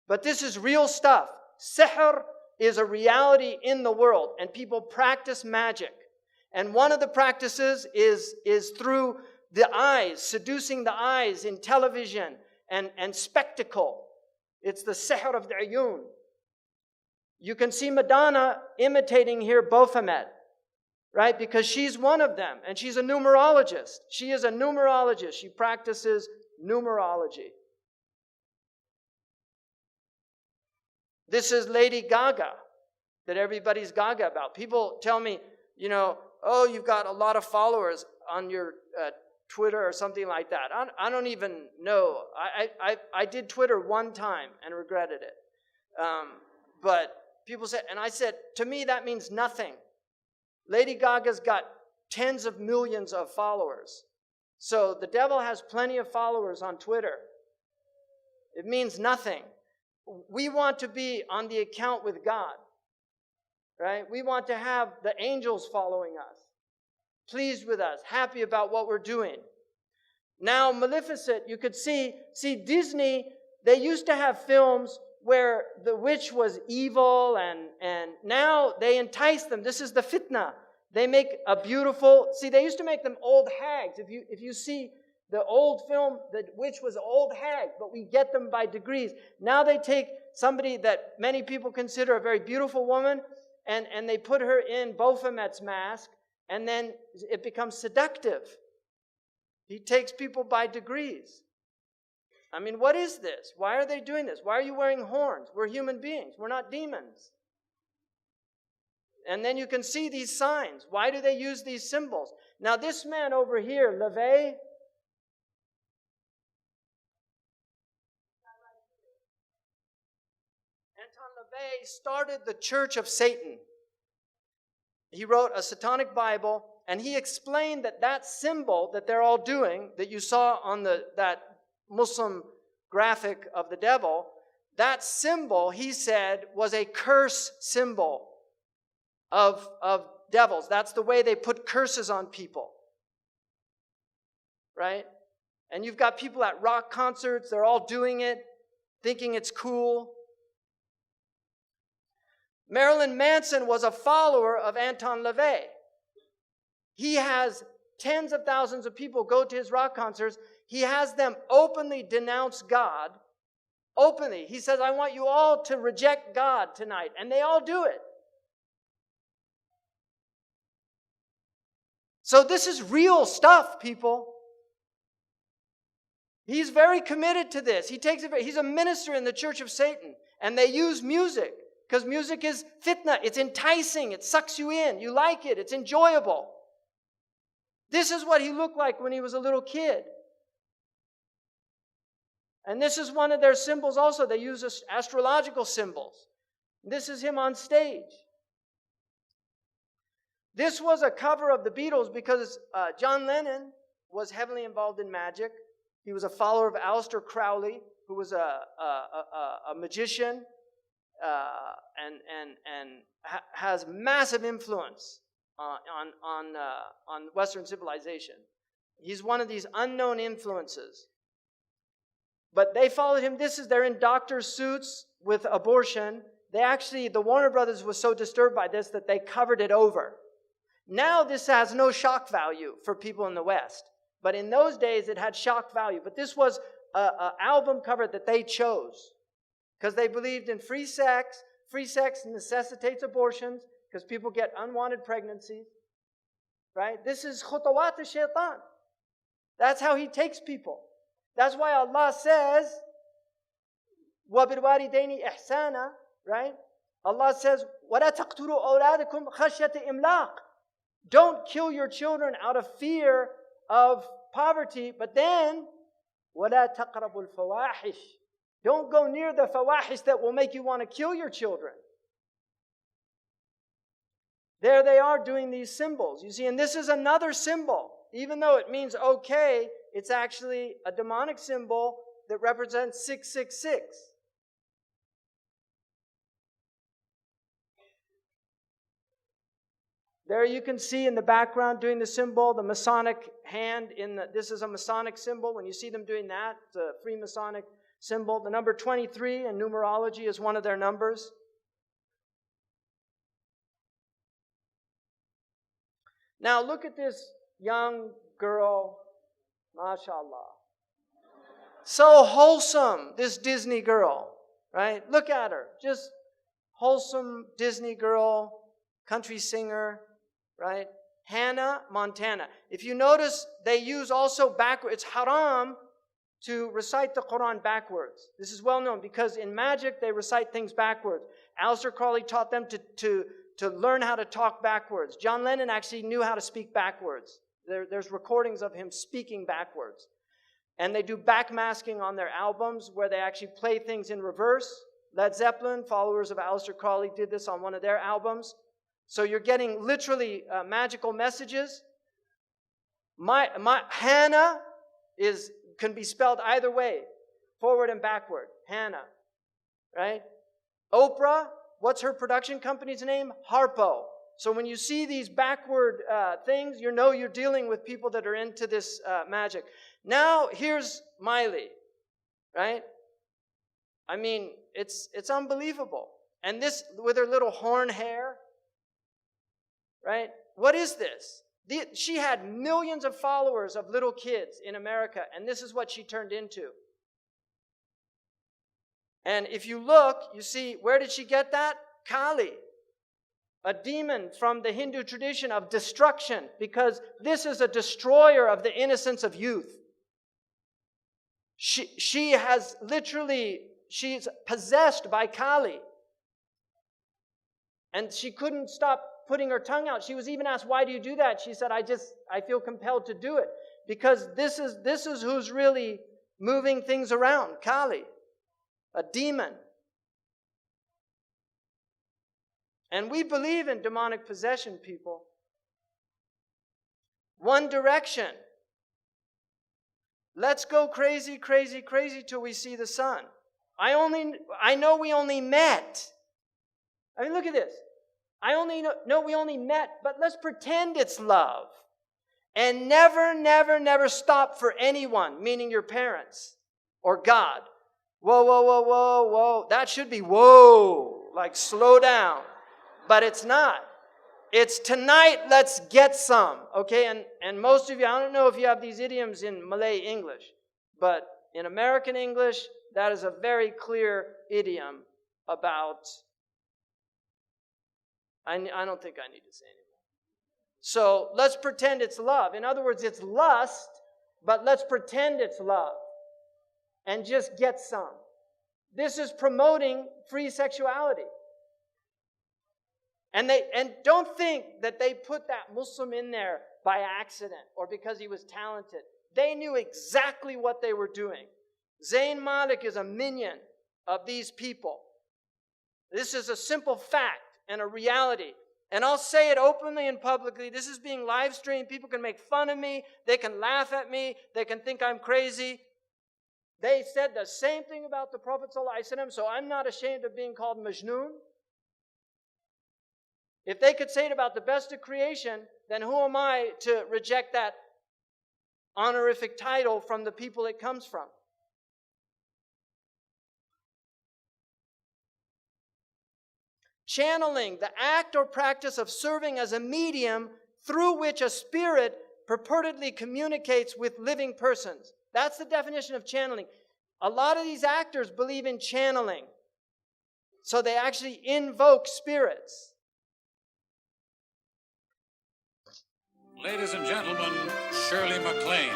But this is real stuff. Sihr is a reality in the world. And people practice magic. And one of the practices is through the eyes, seducing the eyes in television and spectacle. It's the sihr of the ayun. You can see Madonna imitating here Baphomet, right? Because she's one of them, and she's a numerologist. She is a numerologist. She practices numerology. This is Lady Gaga, that everybody's gaga about. People tell me, oh, you've got a lot of followers on your Twitter or something like that. I don't even know. I did Twitter one time and regretted it. But people said, and I said, to me that means nothing. Lady Gaga's got tens of millions of followers. So the devil has plenty of followers on Twitter. It means nothing. We want to be on the account with God. Right? We want to have the angels following us. Pleased with us, happy about what we're doing. Now, Maleficent, you could see Disney, they used to have films where the witch was evil and now they entice them. This is the fitna. They make a beautiful, they used to make them old hags. If you see the old film, the witch was an old hag, but we get them by degrees. Now they take somebody that many people consider a very beautiful woman and they put her in Baphomet's mask. And then it becomes seductive. He takes people by degrees. I mean, what is this? Why are they doing this? Why are you wearing horns? We're human beings. We're not demons. And then you can see these signs. Why do they use these symbols? Now this man over here, LaVey, Anton LaVey started the Church of Satan. He wrote a satanic Bible, and he explained that symbol that they're all doing, that you saw on that Muslim graphic of the devil, that symbol, he said, was a curse symbol of devils. That's the way they put curses on people. Right? And you've got people at rock concerts, they're all doing it, thinking it's cool. Marilyn Manson was a follower of Anton LaVey. He has tens of thousands of people go to his rock concerts. He has them openly denounce God. Openly. He says, I want you all to reject God tonight. And they all do it. So this is real stuff, people. He's very committed to this. He's a minister in the Church of Satan. And they use music. Because music is fitna. It's enticing. It sucks you in. You like it. It's enjoyable. This is what he looked like when he was a little kid. And this is one of their symbols also. They use astrological symbols. This is him on stage. This was a cover of the Beatles because John Lennon was heavily involved in magic. He was a follower of Aleister Crowley, who was a magician. And has massive influence on Western civilization. He's one of these unknown influences. But they followed him. They're in doctor's suits with abortion. The Warner Brothers was so disturbed by this that they covered it over. Now this has no shock value for people in the West. But in those days it had shock value. But this was an album cover that they chose. Because they believed in free sex. Free sex necessitates abortions because people get unwanted pregnancies. Right? This is khutawat al-shaytan. That's how He takes people. That's why Allah says, وَبِالْوَالِدَيْنِ إِحْسَانًا, right? Allah says, وَلَا تَقْتُلُوا أَوْلَادَكُمْ خَشْيَةَ إِمْلَاقٍ. Don't kill your children out of fear of poverty, but then, وَلَا تَقْرَبُوا الْفَوَاحِشِ. Don't go near the fawahish that will make you want to kill your children. There they are doing these symbols. You see, and this is another symbol. Even though it means okay, it's actually a demonic symbol that represents 666. There you can see in the background doing the symbol, the Masonic hand. This is a Masonic symbol. When you see them doing that, it's a Freemasonic symbol. The number 23 in numerology is one of their numbers. Now look at this young girl, mashallah. So wholesome, this Disney girl, right? Look at her. Just wholesome Disney girl, country singer, right? Hannah Montana. If you notice, they use also backwards. It's haram to recite the Quran backwards. This is well known because in magic, they recite things backwards. Aleister Crowley taught them to learn how to talk backwards. John Lennon actually knew how to speak backwards. There's recordings of him speaking backwards. And they do backmasking on their albums where they actually play things in reverse. Led Zeppelin, followers of Aleister Crowley, did this on one of their albums. So you're getting literally magical messages. My Hannah can be spelled either way, forward and backward. Hannah, right? Oprah, what's her production company's name? Harpo. So when you see these backward things, you know you're dealing with people that are into this magic. Now here's Miley, right? I mean, it's unbelievable. And this with her little horn hair, right? What is this? She had millions of followers of little kids in America, and this is what she turned into. And if you look, you see, where did she get that? Kali, a demon from the Hindu tradition of destruction, because this is a destroyer of the innocence of youth. She's possessed by Kali. And she couldn't stop putting her tongue out. She was even asked, why do you do that? She said, I feel compelled to do it. Because this is who's really moving things around. Kali, a demon. And we believe in demonic possession, people. One direction. Let's go crazy, crazy, crazy till we see the sun. I know we only met. I mean, look at this. I know we only met, but let's pretend it's love. And never, never, never stop for anyone, meaning your parents or God. Whoa, whoa, whoa, whoa, whoa. That should be whoa, like slow down. But it's not. It's tonight, let's get some. Okay, and most of you, I don't know if you have these idioms in Malay English, but in American English, that is a very clear idiom about, I don't think I need to say anymore. So let's pretend it's love. In other words, it's lust, but let's pretend it's love and just get some. This is promoting free sexuality. And don't think that they put that Muslim in there by accident or because he was talented. They knew exactly what they were doing. Zayn Malik is a minion of these people. This is a simple fact and a reality. And I'll say it openly and publicly. This is being live streamed. People can make fun of me. They can laugh at me. They can think I'm crazy. They said the same thing about the Prophet ﷺ, so I'm not ashamed of being called Majnoon. If they could say it about the best of creation, then who am I to reject that honorific title from the people it comes from? Channeling, the act or practice of serving as a medium through which a spirit purportedly communicates with living persons. That's the definition of channeling. A lot of these actors believe in channeling. So they actually invoke spirits. Ladies and gentlemen, Shirley MacLaine.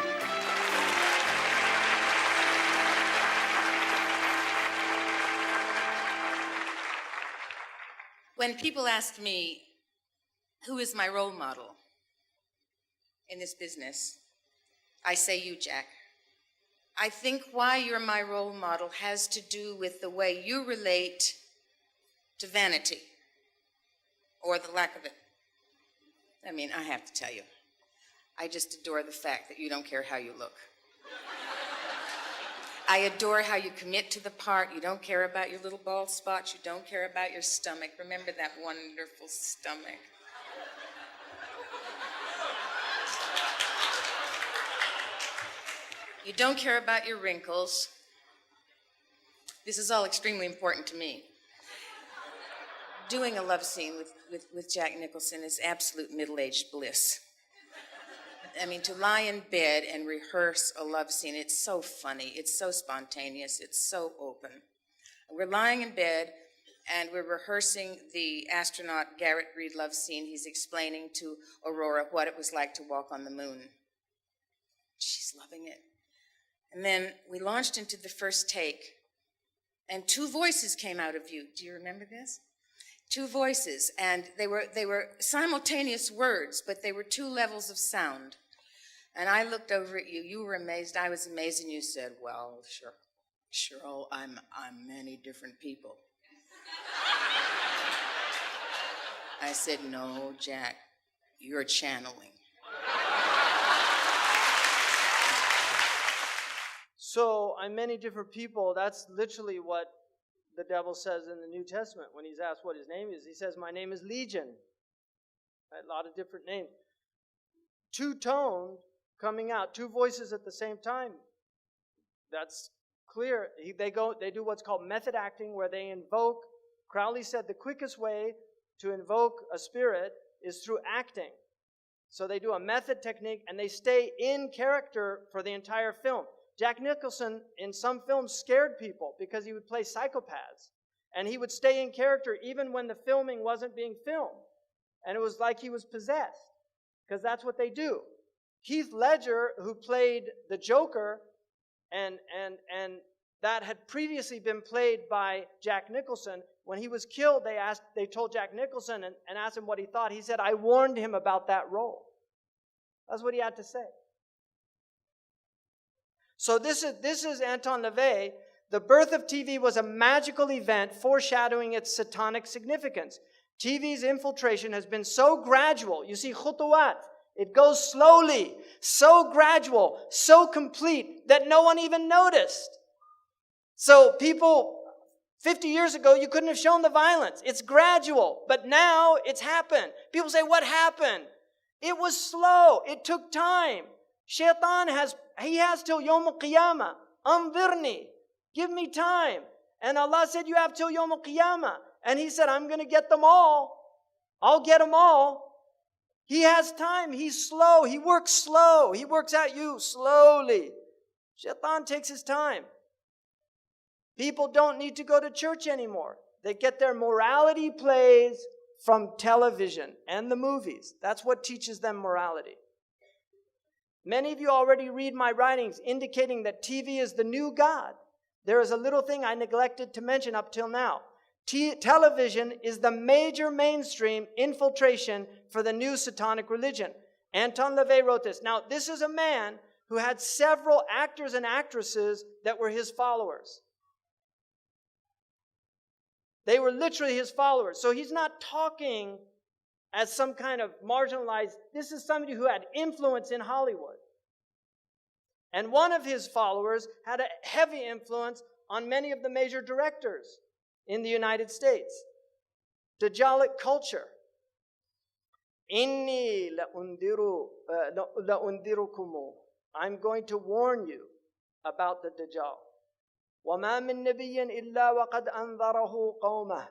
When people ask me, who is my role model in this business, I say you, Jack. I think why you're my role model has to do with the way you relate to vanity, or the lack of it. I mean, I have to tell you, I just adore the fact that you don't care how you look. I adore how you commit to the part. You don't care about your little bald spots. You don't care about your stomach. Remember that wonderful stomach. You don't care about your wrinkles. This is all extremely important to me. Doing a love scene with Jack Nicholson is absolute middle-aged bliss. I mean, to lie in bed and rehearse a love scene, it's so funny, it's so spontaneous, it's so open. We're lying in bed and we're rehearsing the astronaut Garrett Reed love scene. He's explaining to Aurora what it was like to walk on the moon. She's loving it. And then we launched into the first take, and 2 voices came out of you. Do you remember this? 2 voices, and they were simultaneous words, but they were 2 levels of sound. And I looked over at you. You were amazed. I was amazed, and you said, "Well, sure, I'm many different people." I said, "No, Jack, you're channeling." So I'm many different people. That's literally what the devil says in the New Testament when he's asked what his name is. He says, "My name is Legion." A lot of different names. 2 tones coming out, 2 voices at the same time. That's clear. They do what's called method acting, where they invoke. Crowley said the quickest way to invoke a spirit is through acting. So they do a method technique, and they stay in character for the entire film. Jack Nicholson, in some films, scared people because he would play psychopaths. And he would stay in character even when the filming wasn't being filmed. And it was like he was possessed, because that's what they do. Heath Ledger, who played the Joker, and that had previously been played by Jack Nicholson, when he was killed, they told Jack Nicholson and asked him what he thought. He said, "I warned him about that role." That's what he had to say. So this is Anton LaVey. The birth of TV was a magical event foreshadowing its satanic significance. TV's infiltration has been so gradual. You see, khutuwat, it goes slowly, so gradual, so complete that no one even noticed. So people, 50 years ago, you couldn't have shown the violence. It's gradual, but now it's happened. People say, "What happened?" It was slow. It took time. Shaitan has till Yawm al-Qiyamah. Anzirni. Give me time. And Allah said, "You have till Yawm al-Qiyamah." And he said, "I'm going to get them all. I'll get them all." He has time. He's slow. He works slow. He works at you slowly. Shaitan takes his time. People don't need to go to church anymore. They get their morality plays from television and the movies. That's what teaches them morality. Many of you already read my writings indicating that TV is the new God. There is a little thing I neglected to mention up till now. Television is the major mainstream infiltration for the new satanic religion. Anton LaVey wrote this. Now, this is a man who had several actors and actresses that were his followers. They were literally his followers. So he's not talking as some kind of marginalized. This is somebody who had influence in Hollywood. And one of his followers had a heavy influence on many of the major directors in the United States. Dajjalic culture. Inni la'undirukumu. I'm going to warn you about the Dajjal. وَمَا مِن نَبِيٍّ إِلَّا وَقَدْ أَنذَرَهُ قَوْمَهُ.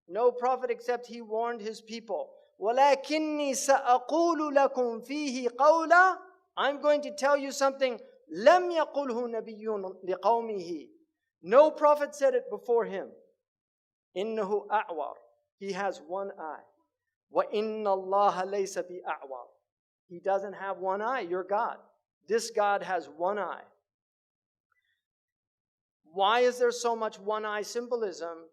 No prophet except he warned his people. وَلَكِنِّي سَأَقُولُ لَكُمْ فِيهِ قَوْلًا. I'm going to tell you something. لَمْ يَقُلْهُ نَبِيٌّ لِقَوْمِهِ. No prophet said it before him. إِنَّهُ أَعْوَرٌ. He has one eye. وَإِنَّ اللَّهَ لَيْسَ بِأَعْوَرٌ. He doesn't have one eye. You're God. This God has one eye. Why is there so much one-eye symbolism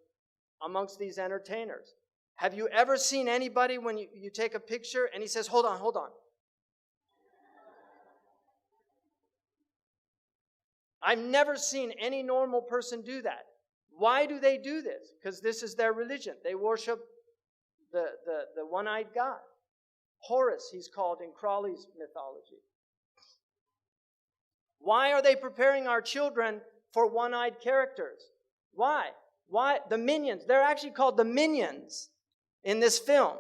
amongst these entertainers? Have you ever seen anybody when you take a picture and he says, hold on, hold on. I've never seen any normal person do that. Why do they do this? Because this is their religion. They worship the one-eyed God. Horus, he's called in Crowley's mythology. Why are they preparing our children for one-eyed characters? Why? Why? The minions. They're actually called the minions in this film.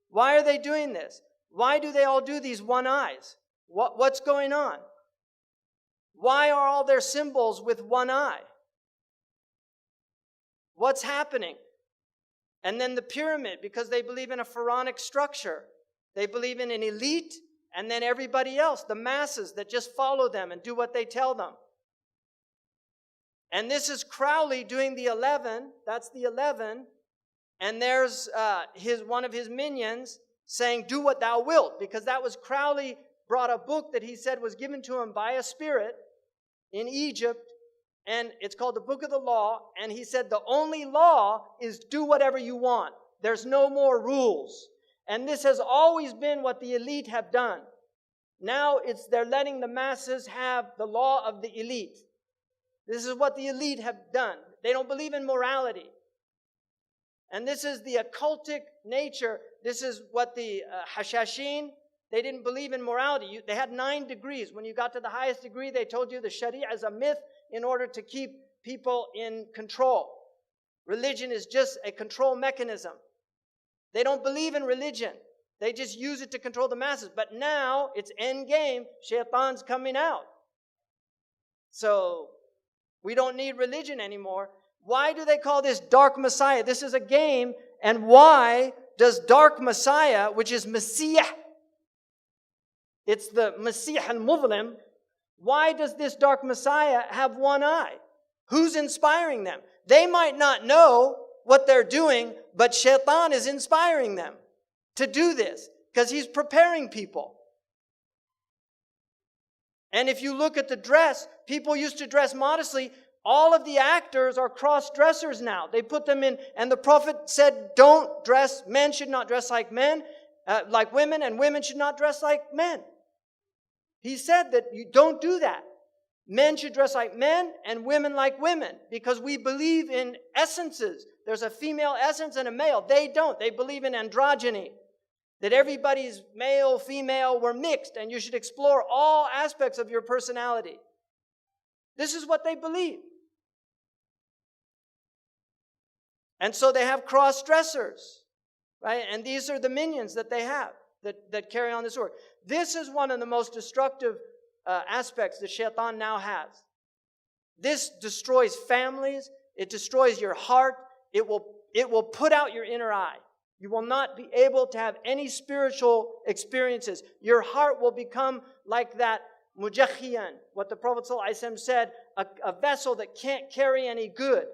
Why are they doing this? Why do they all do these one eyes? What's going on? Why are all their symbols with one eye? What's happening? And then the pyramid, because they believe in a pharaonic structure. They believe in an elite and then everybody else, the masses that just follow them and do what they tell them. And this is Crowley doing the 11. That's the 11. And there's one of his minions saying, do what thou wilt. Because that was Crowley brought a book that he said was given to him by a spirit in Egypt. And it's called the Book of the Law. And he said the only law is do whatever you want. There's no more rules. And this has always been what the elite have done. Now they're letting the masses have the law of the elite. This is what the elite have done. They don't believe in morality. And this is the occultic nature. This is what the Hashashin, they didn't believe in morality. They had 9 degrees. When you got to the highest degree, they told you the Sharia is a myth in order to keep people in control. Religion is just a control mechanism. They don't believe in religion. They just use it to control the masses. But now it's end game. Shaitan's coming out. So we don't need religion anymore. Why do they call this Dark Messiah? This is a game. And why does Dark Messiah, which is Messiah, it's the Messiah al-Muzlim, why does this Dark Messiah have one eye? Who's inspiring them? They might not know what they're doing, but Shaitan is inspiring them to do this because he's preparing people. And if you look at the dress, people used to dress modestly. All of the actors are cross-dressers now. They put them in, and the Prophet said, don't dress, men should not dress like men, like women, and women should not dress like men. He said that you don't do that. Men should dress like men and women like women because we believe in essences. There's a female essence and a male. They don't. They believe in androgyny. That everybody's male, female, we're mixed and you should explore all aspects of your personality. This is what they believe. And so they have cross-dressers, right? And these are the minions that they have that carry on this work. This is one of the most destructive aspects that Shaitan now has. This destroys families. It destroys your heart. It will put out your inner eye. You will not be able to have any spiritual experiences. Your heart will become like that mujakhiyan, what the Prophet ﷺ said, a vessel that can't carry any good.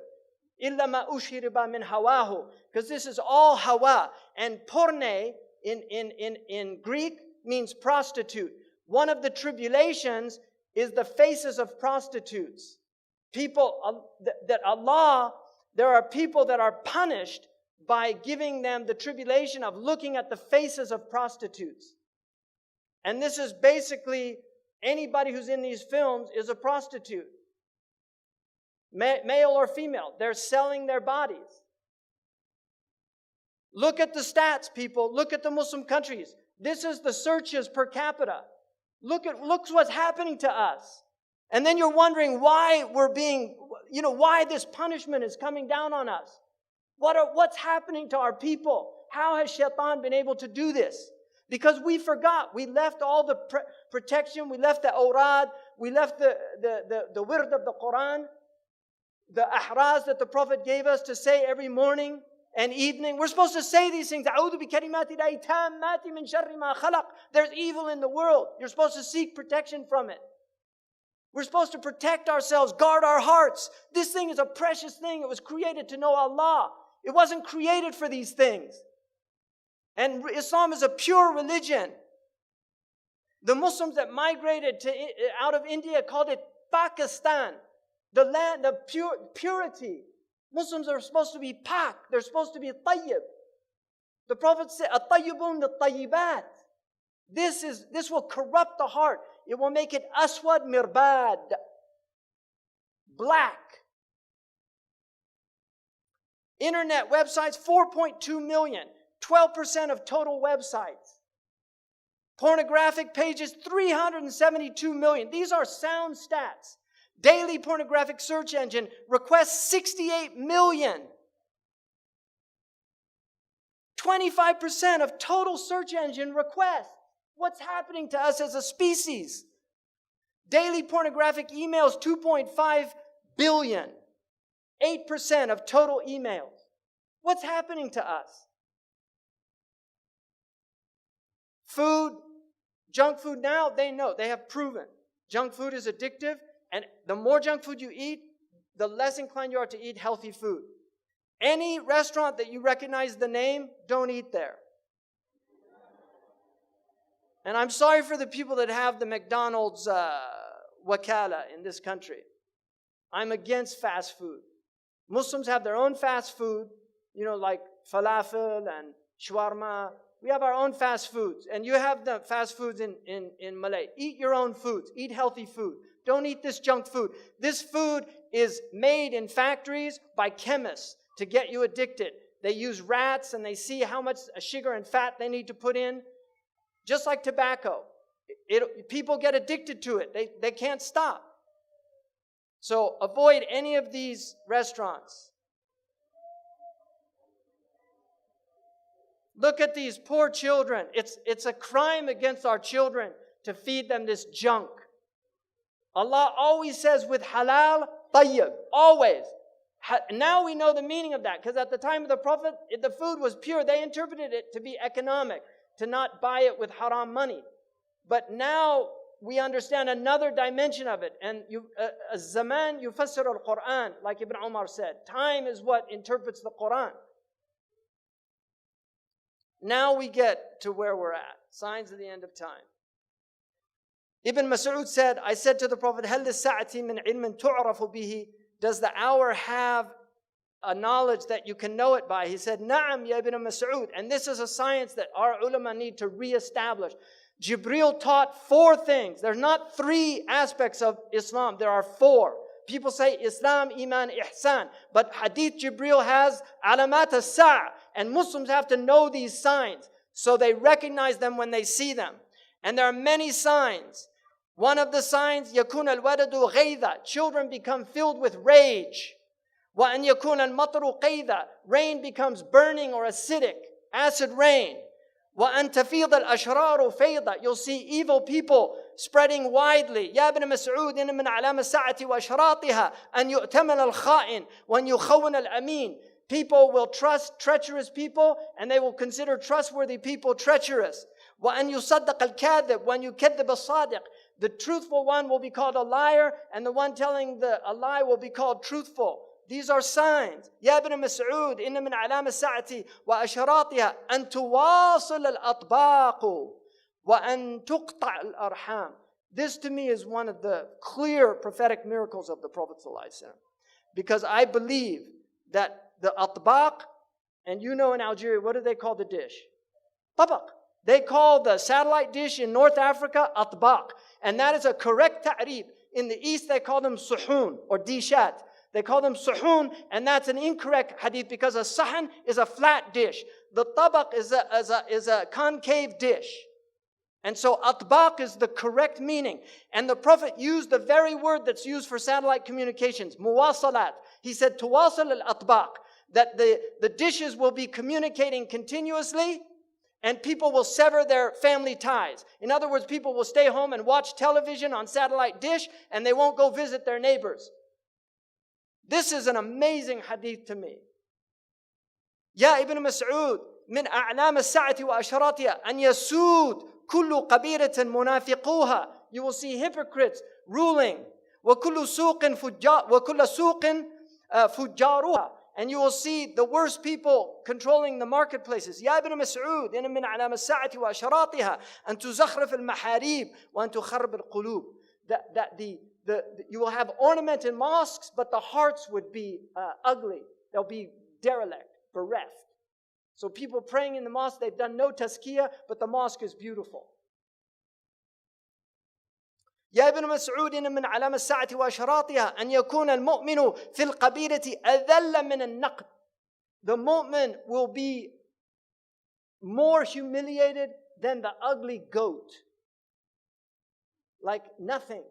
إِلَّا مَا أُشْهِرِبَ مِنْ هَوَاهُ. Because this is all hawa. And porne in Greek means prostitute. One of the tribulations is the faces of prostitutes. People that Allah, there are people that are punished by giving them the tribulation of looking at the faces of prostitutes. And this is basically anybody who's in these films is a prostitute. Male or female, they're selling their bodies. Look at the stats, people. Look at the Muslim countries. This is the searches per capita. Look what's happening to us. And then you're wondering why why this punishment is coming down on us. What's happening to our people? How has Shaitan been able to do this? Because we forgot. We left all the protection. We left the awrad. We left the wird of the Quran. The ahraz that the Prophet gave us to say every morning and evening. We're supposed to say these things. There's evil in the world. You're supposed to seek protection from it. We're supposed to protect ourselves, guard our hearts. This thing is a precious thing. It was created to know Allah. It wasn't created for these things. And Islam is a pure religion. The Muslims that migrated out of India called it Pakistan. The land of purity. Muslims are supposed to be pak. They're supposed to be tayyib. The Prophet said, الطيبون للطيبات. This will corrupt the heart. It will make it aswad mirbad, black. Internet websites, 4.2 million, 12% of total websites. Pornographic pages, 372 million. These are sound stats. Daily pornographic search engine requests 68 million. 25% of total search engine requests. What's happening to us as a species? Daily pornographic emails, 2.5 billion. 8% of total emails. What's happening to us? Food, junk food now, they know, they have proven. Junk food is addictive, and the more junk food you eat, the less inclined you are to eat healthy food. Any restaurant that you recognize the name, don't eat there. And I'm sorry for the people that have the McDonald's wakala in this country. I'm against fast food. Muslims have their own fast food, like falafel and shawarma. We have our own fast foods. And you have the fast foods in Malay. Eat your own foods. Eat healthy food. Don't eat this junk food. This food is made in factories by chemists to get you addicted. They use rats and they see how much sugar and fat they need to put in. Just like tobacco. People get addicted to it. They can't stop. So avoid any of these restaurants. Look at these poor children. It's a crime against our children to feed them this junk. Allah always says with halal, tayyib. Always. Now we know the meaning of that, because at the time of the Prophet, the food was pure. They interpreted it to be economic, to not buy it with haram money. But now we understand another dimension of it. And zaman yufassir al-Quran, like Ibn Umar said. Time is what interprets the Quran. Now we get to where we're at. Signs of the end of time. Ibn Mas'ud said, I said to the Prophet, هل للساعة من علم تعرف به? Does the hour have a knowledge that you can know it by? He said, Na'am ya Ibn Mas'ud. And this is a science that our ulama need to reestablish. Jibreel taught 4 things. There's not 3 aspects of Islam. There are 4. People say Islam, Iman, Ihsan. But Hadith Jibreel has alamat as-sa'. And Muslims have to know these signs so they recognize them when they see them. And there are many signs. One of the signs, يَكُونَ الْوَلَدُ غَيْذًا. Children become filled with rage. وَأَنْ يَكُونَ الْمَطْرُ قَيْذًا. Rain becomes burning or acidic, acid rain. وَأَنْ تَفِيضَ الْأَشْرَارُ فَيْضًا. You'll see evil people spreading widely. يَا ابْنَ مَسْعُودٍ مِنْ عَلَامَ السَّاعَةِ وَأَشْرَاطِهَا أَنْ يُؤْتَمَنَ الْخَائِنِ وَأَنْ يُخَوِّنَ الْأَمِينَ. People will trust treacherous people, and they will consider trustworthy people treacherous. وَأَنْ يُصَدَّقَ الْكَاذِبُ وَأَنْ يُكَذِّبَ الصَّادِقُ. The truthful one will be called a liar, and the one telling a lie will be called truthful. These are signs. يا ابن مسعود إن من علام الساعة وأشراطها أن تواصل الأطباق وأن تقطع الأرحام. This to me is one of the clear prophetic miracles of the Prophet ﷺ. Because I believe that the atbaq, and in Algeria, what do they call the dish? Tabaq. They call the satellite dish in North Africa atbaq. And that is a correct ta'rif. In the East, they call them suhoon or dishat. They call them suhoon, and that's an incorrect hadith because a sahan is a flat dish. The tabaq is a concave dish. And so atbaq is the correct meaning. And the Prophet used the very word that's used for satellite communications, muwasalat. He said, tuwasal al-atbaq, that the dishes will be communicating continuously, and people will sever their family ties. In other words, people will stay home and watch television on satellite dish, and they won't go visit their neighbors. This is an amazing hadith to me. Ya Ibn Mas'ud, min a'lam as-sa'ati wa asharatiha, an yasud kullu qabiratin munafiquha. You will see hypocrites ruling. Wa kullu suqin fujjaruha. And you will see the worst people controlling the marketplaces. Ya Ibn Mas'ud, inna min a'lam as-sa'ati wa asharatiha, an tuzakhrif al-maharib wa an tukharrib al-qulub. You will have ornamented mosques, but the hearts would be ugly. They'll be derelict, bereft. So people praying in the mosque, they've done no tazkiyah, but the mosque is beautiful. يا ابن مسعود إن من علامة الساعة وأشراطها أن يكون المؤمن في القبيلة أذل من النقد. The mu'min will be more humiliated than the ugly goat. Like nothing.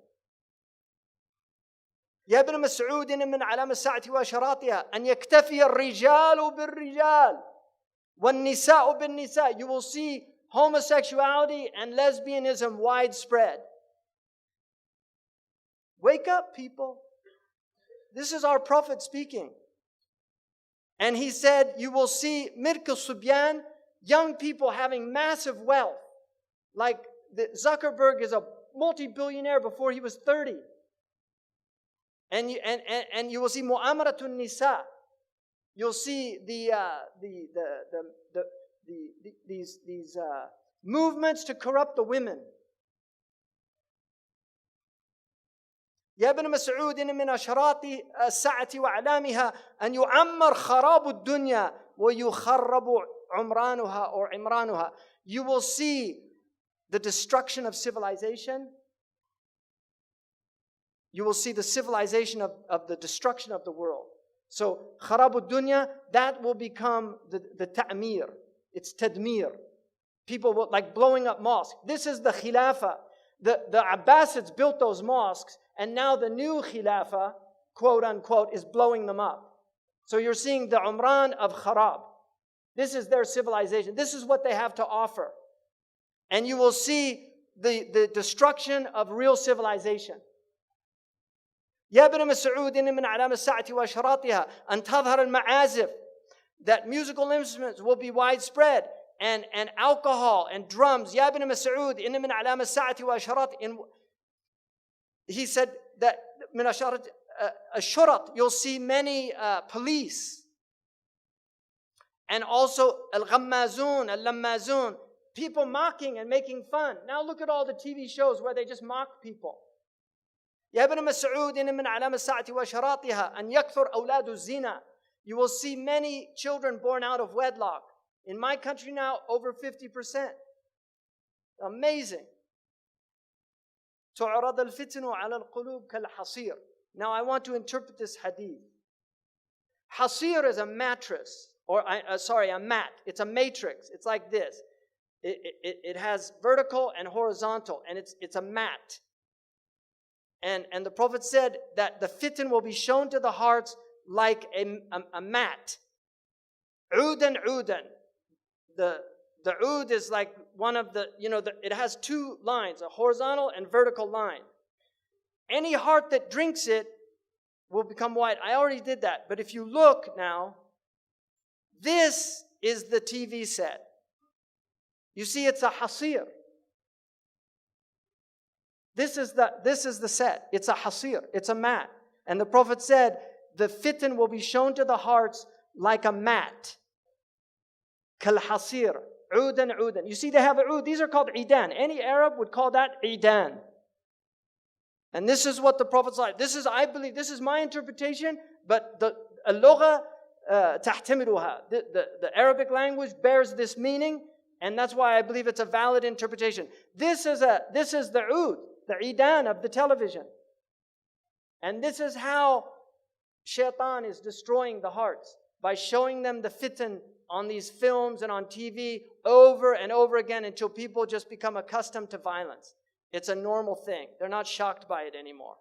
يا ابن مسعود إن من علامة الساعة وأشراطها أن يكتفي الرجال بالرجال والنساء بالنساء. You will see homosexuality and lesbianism widespread. Wake up, people. This is our Prophet speaking. And he said, you will see Mirk al-Subyan, young people having massive wealth. Like Zuckerberg is a multi-billionaire before he was 30. And you will see Mu'amaratun Nisa. You'll see these movements to corrupt the women. يا ابن مسعود إن من أشراط الساعة وأعلامها أن يعمر خراب الدنيا ويخرب عمرانها or عمرانها. You will see the destruction of civilization. You will see the civilization of the destruction of the world. So خراب الدنيا, that will become the ta'mir. It's tadmir. People will, like blowing up mosques. This is the khilafah. The Abbasids built those mosques, and now the new Khilafah, quote unquote, is blowing them up. So you're seeing the Umran of Kharab. This is their civilization. This is what they have to offer. And you will see the destruction of real civilization. يا ابن مسعود إن من علامة الساعة وأشراطها أن تظهر المعازف. That musical instruments will be widespread. And alcohol and drums. يا ابن مسعود إن من علامة الساعة وأشراط. He said that من أشارة الشرط, you'll see many police. And also الغمازون, اللمازون, people mocking and making fun. Now look at all the TV shows where they just mock people. يا ابن مسعود إن من علامة الساعة وأشراطها أن يكثر أولاد الزنا. You will see many children born out of wedlock. In my country now, over 50%. Amazing. تعرض الفتن على القلوب كالحصير. Now I want to interpret this hadith. Hasir is a mattress, or a mat. It's a matrix. It's like this. It has vertical and horizontal, and it's a mat. And the Prophet said that the fitan will be shown to the hearts like a mat. Udan udan. The oud is like one of it has two lines, a horizontal and vertical line. Any heart that drinks it will become white. I already did that. But if you look now, this is the TV set. You see, it's a hasir. This is the set. It's a hasir. It's a mat. And the Prophet said, the fitan will be shown to the hearts like a mat. Kal-hasir, udan udan. You see, they have a ud. These are called idan. Any Arab would call that idan. And this is what the Prophet said. I believe, this is my interpretation, but the al-lugha tahtamiluha. The Arabic language bears this meaning, and that's why I believe it's a valid interpretation. This is the ud, the idan of the television. And this is how shaitan is destroying the hearts, by showing them the fitan on these films and on TV over and over again until people just become accustomed to violence. It's a normal thing. They're not shocked by it anymore.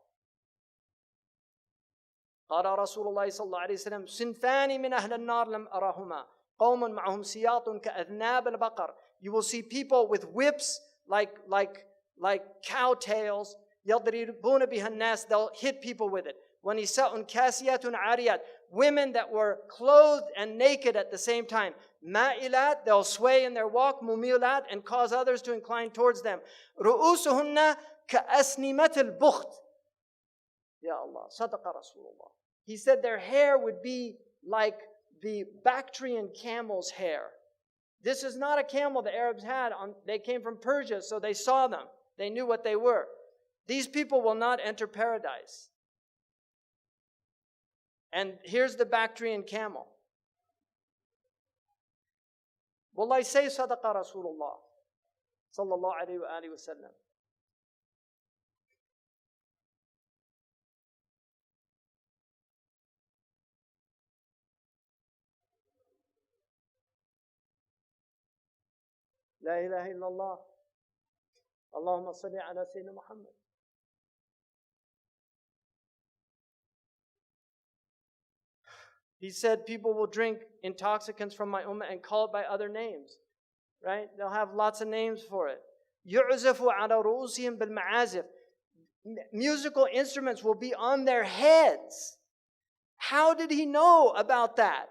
قال رسول الله صلى الله عليه وسلم صنفان من أهل النار لم أرهما قوم معهم سياط كأذناب البقر. You will see people with whips like cow tails. يضربون بها الناس. They'll hit people with it. وَنِسَاءٌ كَاسِيَاتٌ عَارِيَاتٌ. Women that were clothed and naked at the same time. مَائِلَات, they'll sway in their walk. مُمِيلَات, and cause others to incline towards them. رُؤُوسُهُنَّ كَأَسْنِمَةِ الْبُخْتِ. Ya Allah, Sadaqa Rasulullah. He said their hair would be like the Bactrian camel's hair. This is not a camel the Arabs had. They came from Persia, so they saw them. They knew what they were. These people will not enter paradise. And here's the Bactrian camel. Wallahi, say Sadaqa Rasulullah sallallahu alayhi wa sallam. La ilaha illallah. Allahumma salli ala Sayyidina Muhammad. He said people will drink intoxicants from my ummah and call it by other names. Right? They'll have lots of names for it. يُعْزَفُ عَلَى رُؤُوسِهِمْ بِالْمَعَازِفِ. Musical instruments will be on their heads. How did he know about that?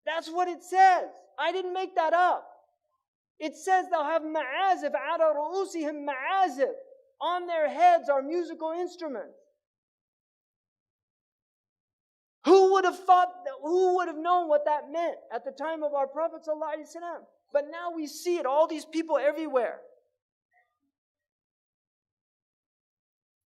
That's what it says. I didn't make that up. It says they'll have ma'azif, عَلَى رُؤُوسِهِمْ ma'azif. On their heads are musical instruments. Who would have known what that meant at the time of our Prophet ﷺ? But now we see it, all these people everywhere.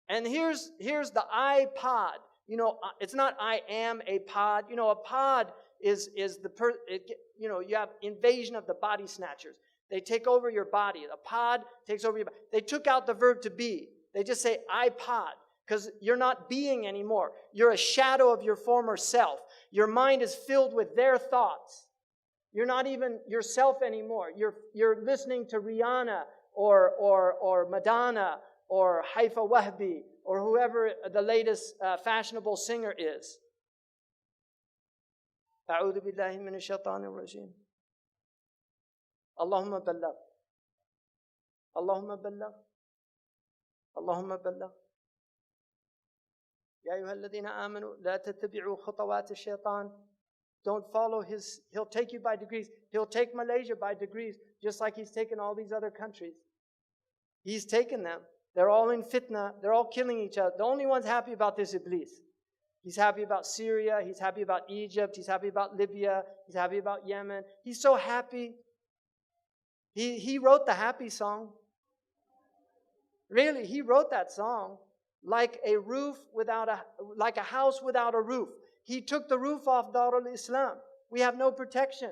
And here's the iPod. You know, it's not I am a pod. You know, a pod is you have invasion of the body snatchers. They take over your body. A pod takes over your body. They took out the verb to be. They just say iPod. Because you're not being anymore. You're a shadow of your former self. Your mind is filled with their thoughts. You're not even yourself anymore. You're listening to Rihanna or Madonna or Haifa Wahbi or whoever the latest fashionable singer is. أعوذ بالله من الشيطان الرجيم. اللهم بلغ. اللهم بلغ. اللهم بلغ. يا أيها الذين آمنوا لا تتبعوا خطوات الشيطان. Don't follow his, he'll take you by degrees. He'll take Malaysia by degrees, just like he's taken all these other countries. He's taken them. They're all in fitna. They're all killing each other. The only one's happy about this Iblis. He's happy about Syria. He's happy about Egypt. He's happy about Libya. He's happy about Yemen. He's so happy. He wrote the happy song. Really, he wrote that song. Like a house without a roof. He took the roof off Darul Islam. We have no protection.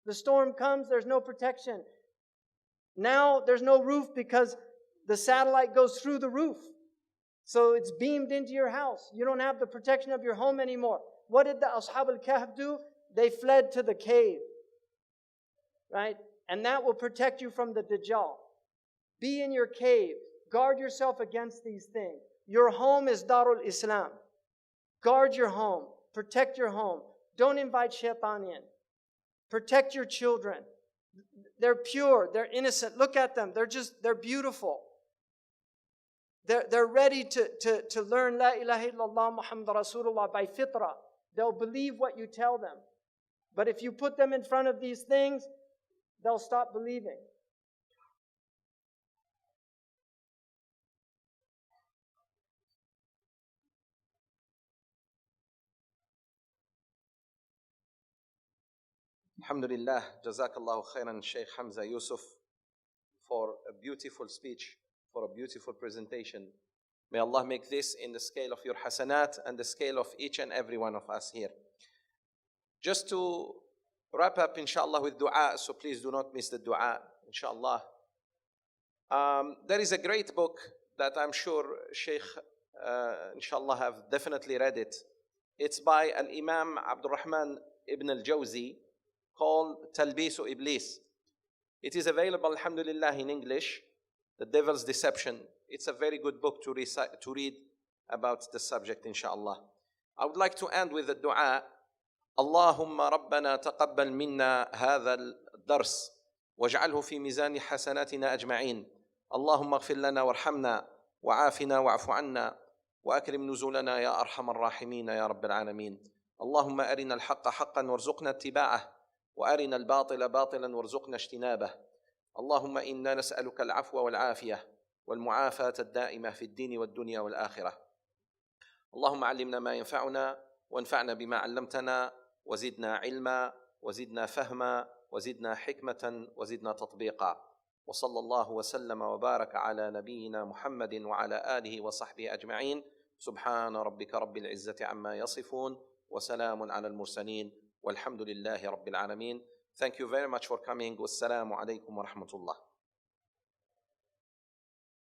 The storm comes, there's no protection. Now there's no roof because the satellite goes through the roof. So it's beamed into your house. You don't have the protection of your home anymore. What did the Ashab al-Kahf do? They fled to the cave. Right? And that will protect you from the Dajjal. Be in your cave. Guard yourself against these things. Your home is Darul Islam. Guard your home. Protect your home. Don't invite shaitan in. Protect your children. They're pure. They're innocent. Look at them. They're beautiful. They're ready to learn La ilaha illallah Muhammad Rasulullah by fitrah. They'll believe what you tell them. But if you put them in front of these things, they'll stop believing. Alhamdulillah, Jazakallahu khairan, Sheikh Hamza Yusuf, for a beautiful speech, for a beautiful presentation. May Allah make this in the scale of your hasanat and the scale of each and every one of us here. Just to wrap up, inshallah, with dua, so please do not miss the dua, inshallah. There is a great book that I'm sure Sheikh, inshallah, have definitely read it. It's by Al-Imam Abdul Rahman ibn al-Jawzi, called Talbisu Iblis. It is available, alhamdulillah, in English, The Devil's Deception. It's a very good book to read about the subject, inshallah. I would like to end with the dua. Allahumma rabbana taqabbal minna hadha al-dars waj'alhu fi mizani hasanatina ajma'in. Allahumma ighfir lana warhamna wa'afina wa'fu anna wa akrim nuzulana ya arhamar rahimin ya rabbil alamin. Allahumma arina al-haqqa haqqan warzuqna ittiba'ah وأرنا الباطل باطلا وارزقنا اجتنابه. اللهم إنا نسألك العفو والعافية والمعافاة الدائمة في الدين والدنيا والآخرة. اللهم علمنا ما ينفعنا وانفعنا بما علمتنا وزدنا علما وزدنا فهما وزدنا حكمة وزدنا تطبيقا. وصلى الله وسلم وبارك على نبينا محمد وعلى آله وصحبه أجمعين. سبحان ربك رب العزة عما يصفون وسلام على المرسلين والحمد لله رب العالمين. Thank you very much for coming. والسلام عليكم ورحمة الله.